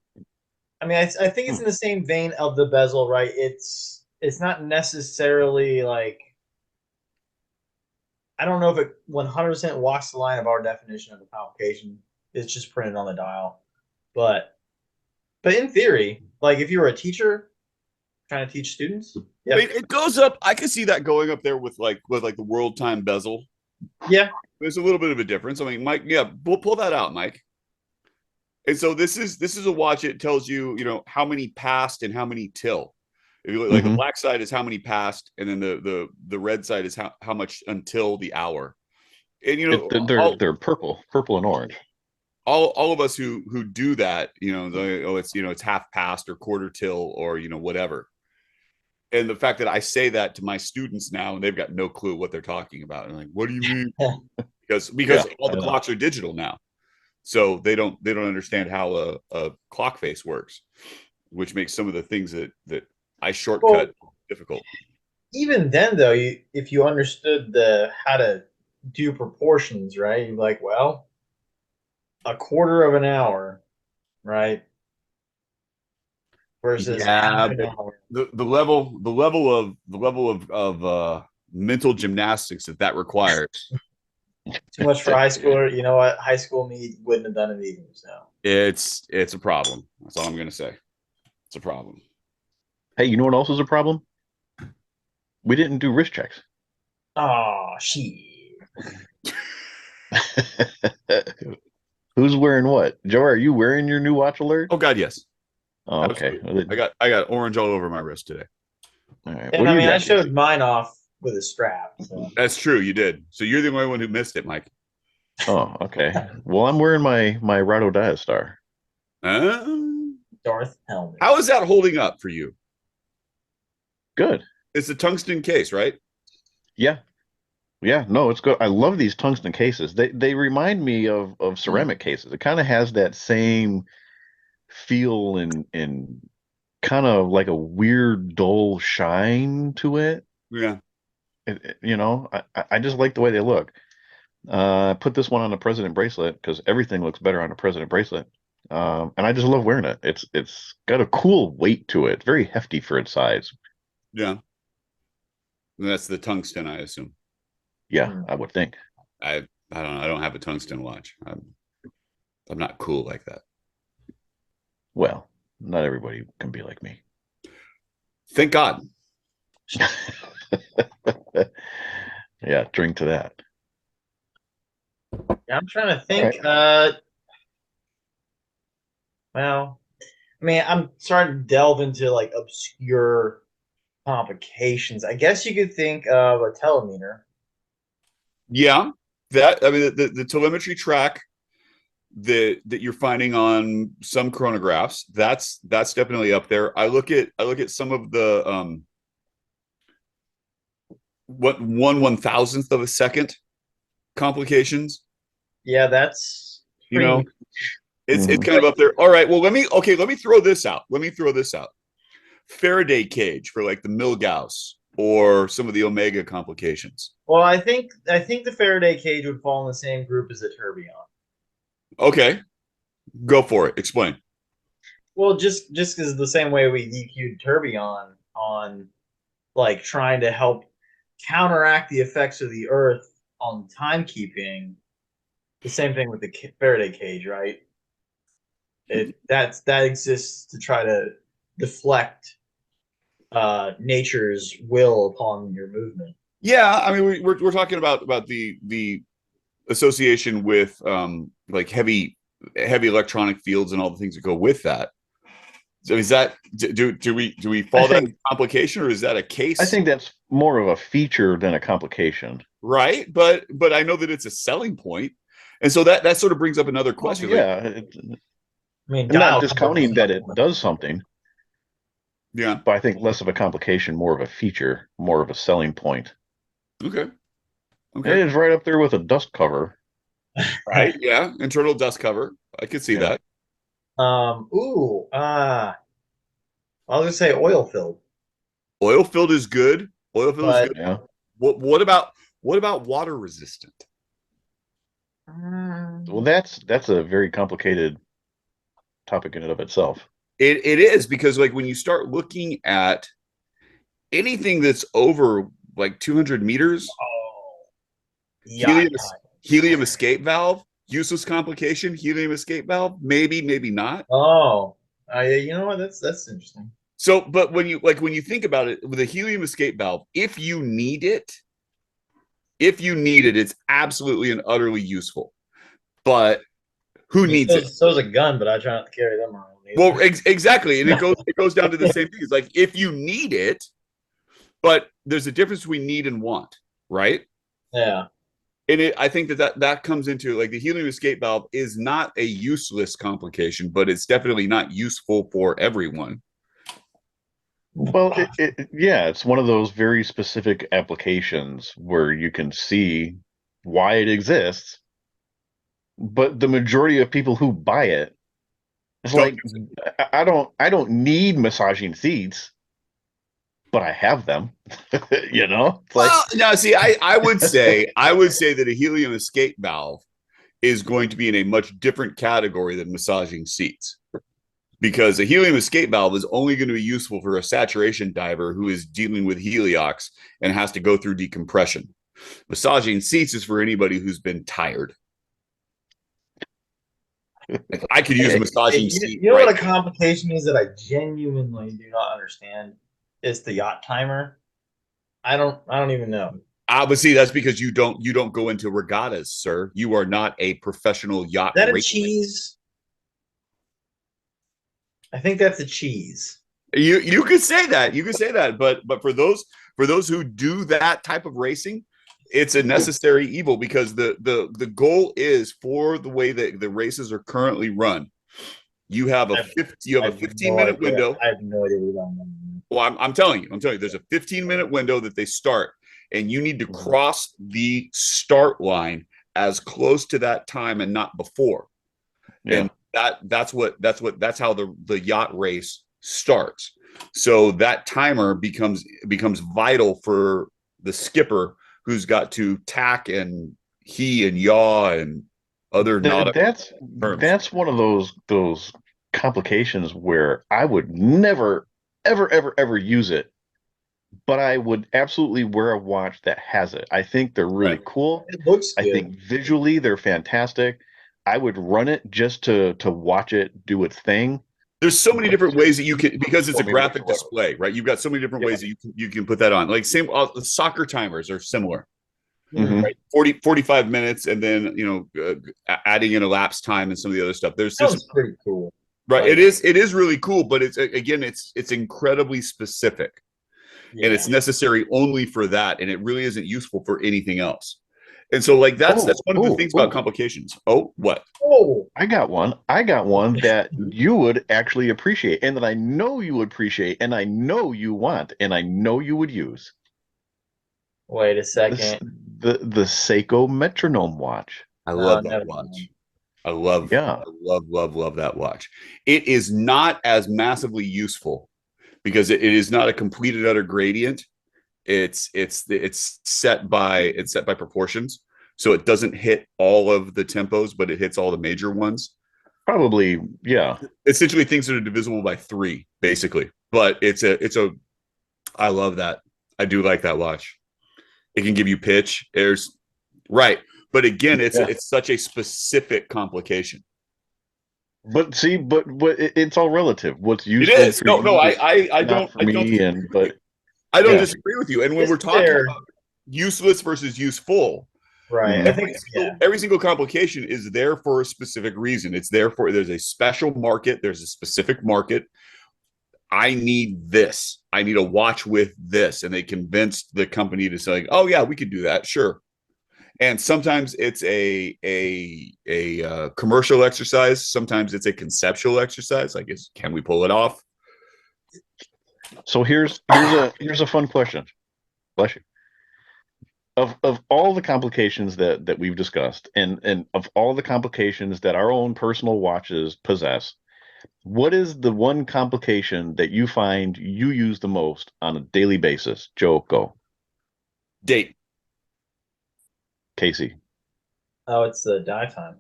I mean, I think it's in the same vein of the bezel, right? It's not necessarily like, I don't know if it 100% walks the line of our definition of a complication. It's just printed on the dial, but in theory, like if you were a teacher trying to teach students, I mean, it goes up. I can see that going up there with the world time bezel. Yeah, there's a little bit of a difference. I mean, Mike, we'll pull that out, Mike. And so this is a watch. It tells you, how many passed and how many till. If you look, like the black side is how many passed, and then the red side is how much until the hour. And they're purple and orange. All of us who do that, it's half past or quarter till or whatever. And the fact that I say that to my students now, and they've got no clue what they're talking about. And I'm like, what do you mean? because all the clocks are digital now. So they don't understand how a clock face works, which makes some of the things that I shortcut difficult. Even then, though, if you understood how to do proportions, right? You're like, well, a quarter of an hour, right? Versus half an hour. The level of mental gymnastics that requires. Too much for high schooler. You know what? High school me wouldn't have done it either. So it's a problem. That's all I'm gonna say. It's a problem. Hey, you know what else is a problem? We didn't do wrist checks. Oh, shit. Who's wearing what? Joe, are you wearing your new watch alert? Oh God, yes. Oh, okay. I got orange all over my wrist today. All right. And I showed mine off with a strap. So. That's true. You did. So you're the only one who missed it, Mike. Oh, okay. Well, I'm wearing my Rado Diastar. Darth helmet. How is that holding up for you? Good. It's a tungsten case, right? Yeah. Yeah, no, it's good. I love these tungsten cases. They remind me of ceramic cases. It kind of has that same feel and kind of like a weird dull shine to it. Yeah. You know, I just like the way they look. I put this one on the president bracelet because everything looks better on a president bracelet. And I just love wearing it. It's got a cool weight to it, very hefty for its size. Yeah. And that's the tungsten, I assume. Yeah, Hmm. I would think. I don't know. I don't have a tungsten watch. I'm not cool like that. Well, not everybody can be like me. Thank God. Yeah, drink to that. Yeah, I'm trying to think. Right. Well, I mean, I'm starting to delve into like obscure complications. I guess you could think of a telemeter. Yeah. That I mean the telemetry track that you're finding on some chronographs, that's definitely up there. I look at some of the what 1/1000th of a second complications. Yeah, that's You know, pretty. it's Mhm. kind of up there. All right, well let me throw this out. Faraday cage for like the Milgauss or some of the Omega complications. Well, I think the Faraday cage would fall in the same group as the tourbillon. Okay, go for it. Explain. Well, just because the same way we DQ'd tourbillon on like trying to help counteract the effects of the Earth on timekeeping, the same thing with the Faraday cage, right? That exists to try to deflect nature's will upon your movement. Yeah, I mean we're talking about the association with like heavy electronic fields and all the things that go with that. So is that do we fall that complication, or is that a case? I think that's more of a feature than a complication. Right, but I know that it's a selling point, and so that sort of brings up another question. Well, yeah, I mean, I'm not dial discounting that it does something, Yeah. but I think less of a complication, more of a feature, more of a selling point. Okay. It is right up there with a dust cover. Right. Yeah. Internal dust cover. I could see that. I was gonna say oil filled. Oil filled is good. Oil filled is good. Yeah. What about water resistant? Well, that's a very complicated topic in and of itself. It is, because like when you start looking at anything that's over like 200 meters, Yacht helium escape valve, useless complication, helium escape valve, maybe not. You know what? That's interesting. So, but when you think about it, with a helium escape valve, if you need it, it's absolutely and utterly useful. But who needs it? So is a gun, but I try not to carry them around. Well, exactly, and it goes down to the same thing. It's like if you need it, but there's a difference between need and want, right? Yeah. And I think that comes into like the helium escape valve is not a useless complication, but it's definitely not useful for everyone. Well, yeah, it's one of those very specific applications where you can see why it exists, but the majority of people who buy it, it's like I don't need massaging seats, but I have them. You know? It's well, now see, I would say that a helium escape valve is going to be in a much different category than massaging seats. Because a helium escape valve is only going to be useful for a saturation diver who is dealing with heliox and has to go through decompression. Massaging seats is for anybody who's been tired. If I could use a massaging seat. You know what a complication is that I genuinely do not understand? It's the yacht timer. I don't even know. But see, that's because you don't go into regattas, sir. You are not a professional yacht. Is that a cheese? I think that's a cheese. You could say that, but for those who do that type of racing, it's a necessary evil, because the goal is, for the way that the races are currently run, you have a 15-minute window. I have no idea what I'm doing. Well, I'm telling you, there's a 15-minute window that they start, and you need to cross the start line as close to that time and not before. Yeah. And that's how the yacht race starts. So that timer becomes vital for the skipper who's got to tack and he and yaw and other nautical terms. That's one of those complications where I would never, ever use it, but I would absolutely wear a watch that has it. I think they're really Right. cool. It looks I good. think visually they're fantastic. I would run it just to watch it do its thing. There's so many different ways that you can, because it's a For me graphic whatsoever. display, right? You've got so many different Yeah. ways that you can put that on. Like same soccer timers are similar, Mhm. right? 45 minutes, and then adding in elapsed time and some of the other stuff. There's That just was pretty cool. right. Like- It is really cool, but it's again it's incredibly specific. Yeah. And it's necessary only for that, and it really isn't useful for anything else. And so, like that's one of the things about complications. Oh, what? Oh, I got one that you would actually appreciate, and that I know you would appreciate, and I know you want, and I know you would use. wait a second. The Seiko metronome watch. I love never that watch. mind. I love that watch. It is not as massively useful because it is not a complete and utter gradient. It's set by proportions, so it doesn't hit all of the tempos, but it hits all the major ones. Probably, yeah. Essentially, things that are divisible by 3, basically. But I love that. I do like that watch. It can give you pitch. Right. But again, it's such a specific complication. But see, but it's all relative. What's useful? It is. For you I not don't. for me. I don't yeah. disagree with you. And when It's we're talking fair. about useless versus useful, Right. Mhm. I think every single complication is there for a specific reason. There's a special market. There's a specific market. I need this. I need a watch with this, and they convinced the company to say, like, "Oh yeah, we could do that, sure." And sometimes it's a commercial exercise. Sometimes it's a conceptual exercise. Like, can we pull it off? So here's a fun question. Bless you. Of all the complications that we've discussed, and of all the complications that our own personal watches possess, what is the one complication that you find you use the most on a daily basis? Joe, go. Date. Casey, Oh, it's the dive time.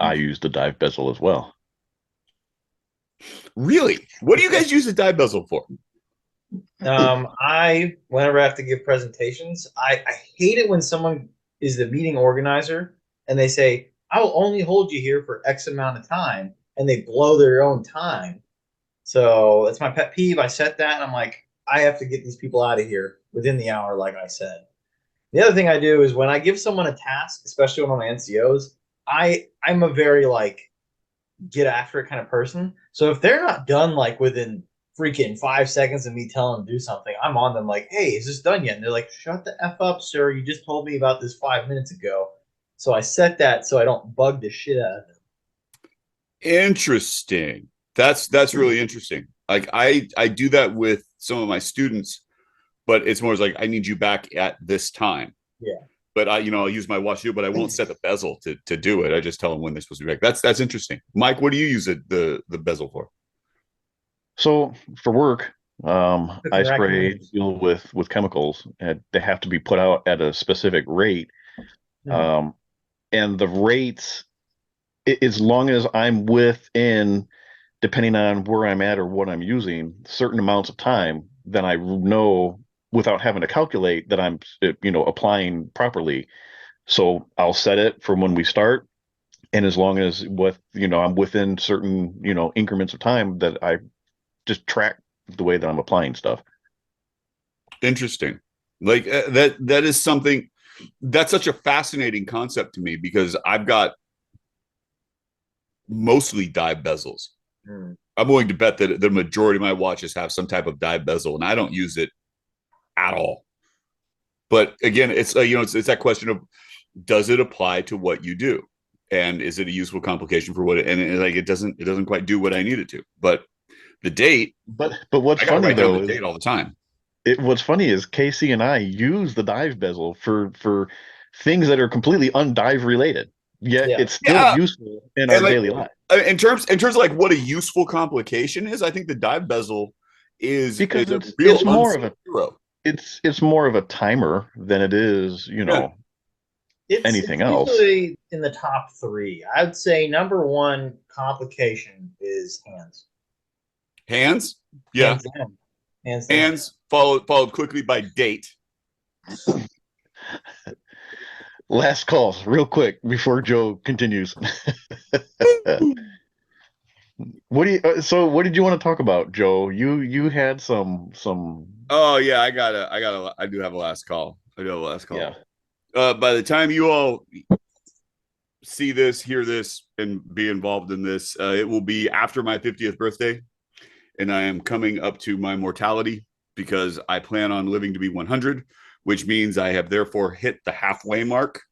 I use the dive bezel as well. Really? What do you guys use the dive bezel for? Whenever I have to give presentations, I hate it when someone is the meeting organizer and they say, I will only hold you here for X amount of time, and they blow their own time. So that's my pet peeve. I set that and I'm like, I have to get these people out of here within the hour, like I said. The other thing I do is when I give someone a task, especially when I'm on NCOs, I'm a very like get after it kind of person. So if they're not done like within freaking 5 seconds of me telling them to do something, I'm on them like, hey, is this done yet? And they're like, shut the F up, sir. You just told me about this 5 minutes ago. So I set that so I don't bug the shit out of them. Interesting. That's really interesting. Like I do that with some of my students, but it's more like I need you back at this time. Yeah. But I'll use my watch to do it, but I won't set the bezel to do it. I just tell them when they're supposed to be back. That's interesting. Mike, what do you use the bezel for? So for work, I spray Recommend. deal with chemicals, and they have to be put out at a specific rate. Mhm. And the rates, as long as I'm within, depending on where I'm at or what I'm using, certain amounts of time, then I know without having to calculate that I'm, applying properly. So I'll set it from when we start, and as long as I'm within certain, increments of time, that I just track the way that I'm applying stuff. Interesting. Like that is something that's such a fascinating concept to me because I've got mostly dive bezels. Mm. I'm willing to bet that the majority of my watches have some type of dive bezel, and I don't use it at all. But again, it's it's that question of, does it apply to what you do, and is it a useful complication for what it doesn't quite do what I need it to. But the date, But what's I gotta funny write down though the is date all the time. what's funny is Casey and I use the dive bezel for things that are completely undive related. Yet Yeah. it's still Yeah. useful in And our like- daily life. In terms of like what a useful complication is, I think the dive bezel is Because a it's real more of unseen a hero. it's more of a timer than it is, It's anything else. usually in the top three. I'd say number one complication is hands. Hands, yeah, Hands down. Hands down. hands followed quickly by date. Last calls, real quick, before Joe continues. What did you want to talk about, Joe? You had some. Oh yeah, I do have a last call. I do have a last call. Yeah. By the time you all see this, hear this, and be involved in this, it will be after my 50th birthday, and I am coming up to my mortality because I plan on living to be 100, which means I have therefore hit the halfway mark.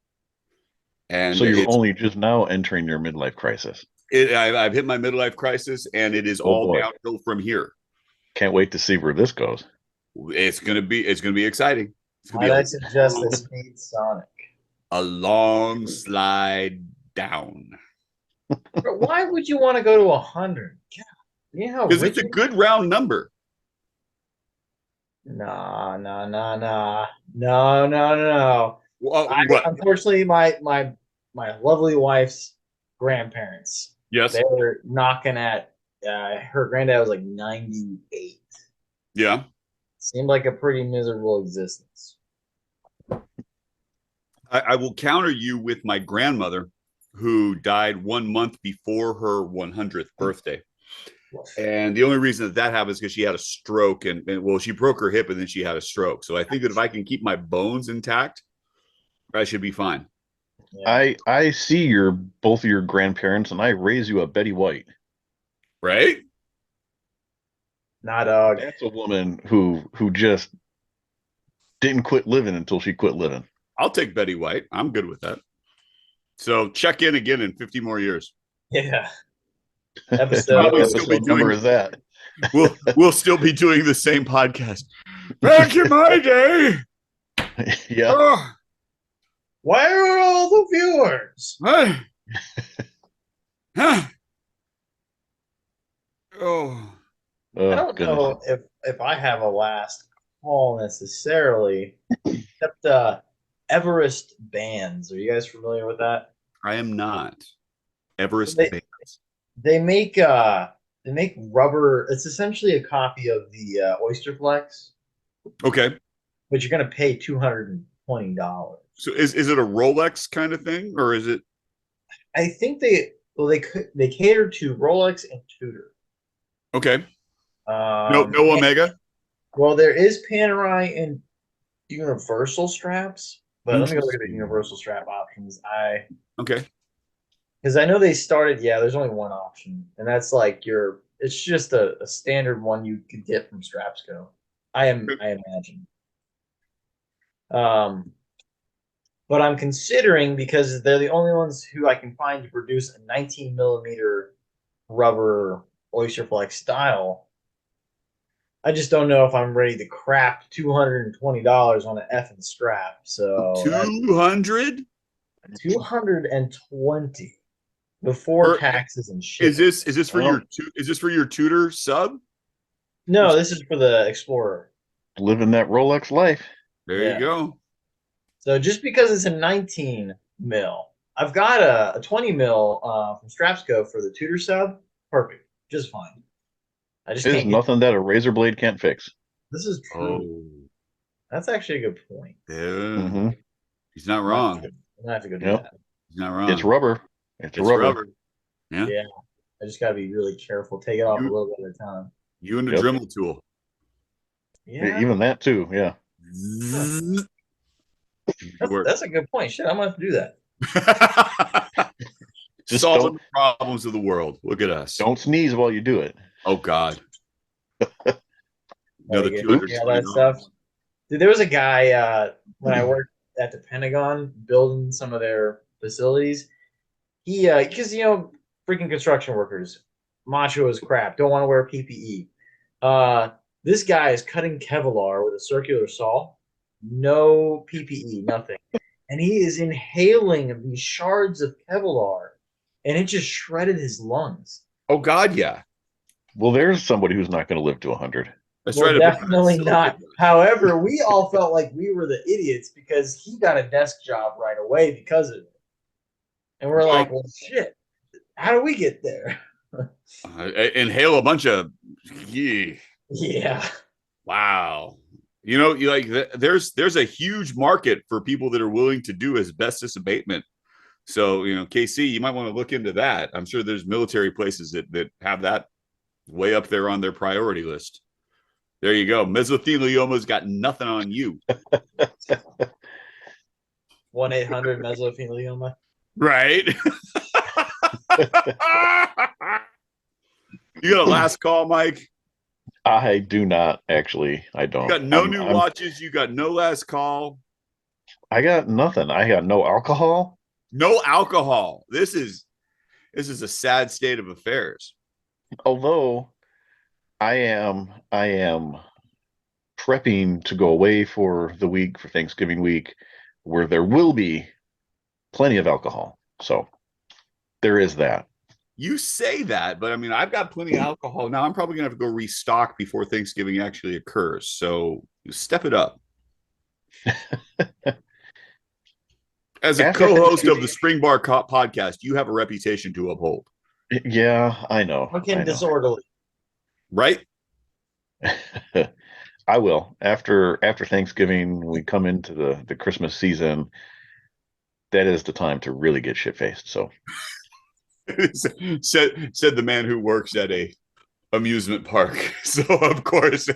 And So you're only just now entering your midlife crisis. I've hit my midlife crisis, and it is all boy. downhill from here. Can't wait to see where this goes. It's gonna be exciting. It's gonna Might I be suggest the Speed Sonic? a long slide down But why would you want to go to 100? You know how because rich it's a good round number. Nah, nah, nah, nah. No, no, no. Well, I, unfortunately, my lovely wife's grandparents, yes, they were knocking at her granddad was like 98. yeah. Seemed like a pretty miserable existence. I will counter you with my grandmother, who died 1 month before her 100th birthday. And the only reason that happened is because she had a stroke, and well, she broke her hip and then she had a stroke. So I think that if I can keep my bones intact, I should be fine. Yeah. I see both of your grandparents, and I raise you a Betty White. Right? Nah, dog. That's a woman who just didn't quit living until she quit living. I'll take Betty White. I'm good with that. So check in again in 50 more years. Yeah. What Episode number is that? We'll still be doing the same podcast. Back in my day. Yeah. Oh, where are all the viewers? hey. Huh. Oh. Oh, I don't goodness. know if I have a last call necessarily, except Everest bands. Are you guys familiar with that? I am not. Everest They- bands. They make rubber. It's essentially a copy of the Oyster Flex, Okay. but you're gonna pay $220. So is it a Rolex kind of thing, or is it? I think they cater to Rolex and Tudor. Okay. No Omega. Well, there is Panerai and Universal straps, but let me go look at the Universal strap options. Okay. Because I know they started. Yeah, there's only one option, and that's like it's just a standard one you could get from Strapsco. I imagine. But I'm considering, because they're the only ones who I can find to produce a 19 millimeter rubber Oyster Flex style. I just don't know if I'm ready to crap $220 on an effing strap. So 200. 220 before taxes and shit. Is this for your Tudor sub? No, this is for the Explorer. Living that Rolex life. There you go. So just because it's a 19 mil, I've got a 20 mil from Strapsco for the Tudor sub. Perfect, just fine. I just There's can't nothing that a razor blade can't fix. This is true. Oh, That's actually a good point. yeah. Mm-hmm. He's not wrong. I'm gonna have to go do Yep. that. He's not wrong. It's rubber. It's rubber. Yeah. Yeah. I just gotta be really careful. Take it off a little bit at a time. You and the Yep. Dremel tool. Yeah, Even that too. Yeah. that's a good point. Shit, I'm gonna have to do that. Just Solving the problems of the world. Look at us. Don't sneeze while you do it. Oh God. Another Like, $220. yeah, that stuff. Dude, there was a guy when I worked at the Pentagon building some of their facilities. He, because freaking construction workers, macho as crap, don't want to wear PPE. This guy is cutting Kevlar with a circular saw, no PPE, nothing, and he is inhaling these shards of Kevlar, and it just shredded his lungs. Oh God, yeah. Well, there's somebody who's not going to live to 100. That's Well, right. definitely not. However, we all felt like we were the idiots because he got a desk job right away because of it. And we're like, well, shit, how do we get there? Inhale a bunch of, yeah. Yeah. Wow. You know, you like there's a huge market for people that are willing to do asbestos abatement. So, you know, KC, you might want to look into that. I'm sure there's military places that have that way up there on their priority list. There you go. Mesothelioma's got nothing on you. 1-800-mesothelioma. Right. You got a last call, Mike? I do not actually. I don't. You got no new watches. You got no last call. I got nothing. I got no alcohol. No alcohol. This is a sad state of affairs. Although I am prepping to go away for the week for Thanksgiving week, where there will be plenty of alcohol. So there is that. You say that, but I mean, I've got plenty of alcohol now. I'm probably gonna have to go restock before Thanksgiving actually occurs. So step it up. As a co-host of the Spring Bar podcast, you have a reputation to uphold. Yeah, I know. Fucking disorderly. Right? I will. After Thanksgiving, we come into the Christmas season. That is the time to really get shit faced. So said the man who works at a amusement park. So of course,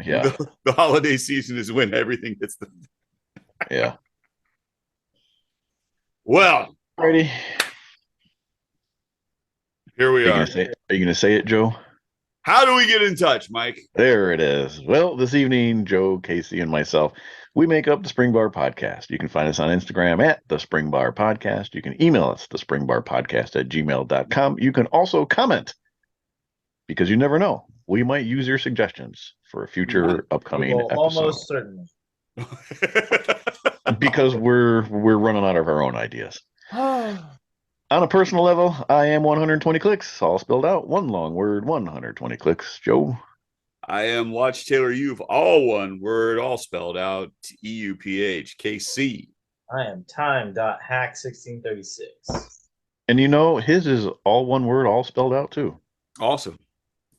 yeah, the holiday season is when everything gets the yeah. Well, Ready? Here we are. Are you gonna say it, Joe? How do we get in touch, Mike? There it is. Well, this evening, Joe, Casey, and myself, we make up the Spring Bar Podcast. You can find us on Instagram at the Spring Bar Podcast. You can email us, thespringbarpodcast@gmail.com. You can also comment, because you never know. We might use your suggestions for a future upcoming episode. Almost certainly. Because we're running out of our own ideas. On a personal level, I am 120 clicks, all spelled out, one long word, 120 clicks. Joe? I am Watch Taylor You've, all one word, all spelled out, EUPH. KC. I am time.hack1636. And you know, his is all one word, all spelled out too. Awesome.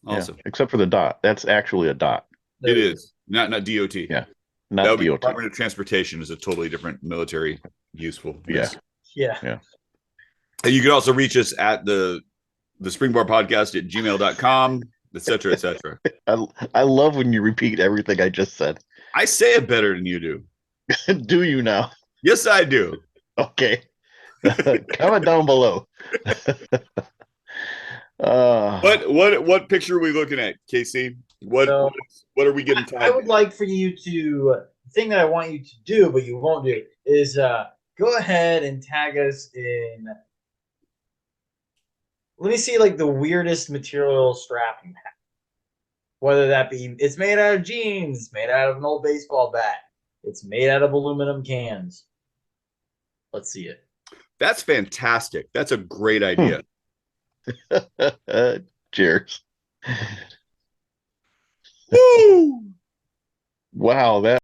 Yeah, except for the dot. That's actually a dot. It is. Not DOT. Yeah. Not DOT. Department of Transportation is a totally different military useful. Yeah. Yeah. And you can also reach us at the Springbar Podcast at gmail.com, et cetera, et cetera. I love when you repeat everything I just said. I say it better than you do. Do you now? Yes, I do. Okay. Comment down below. What picture are we looking at, Casey? What are we getting tagged? I would like for you to, the thing that I want you to do, but you won't do, is go ahead and tag us in. Let me see, like, the weirdest material strap you have. Whether that be, it's made out of jeans, it's made out of an old baseball bat, it's made out of aluminum cans. Let's see it. That's fantastic. That's a great idea. Cheers. Woo! Wow, that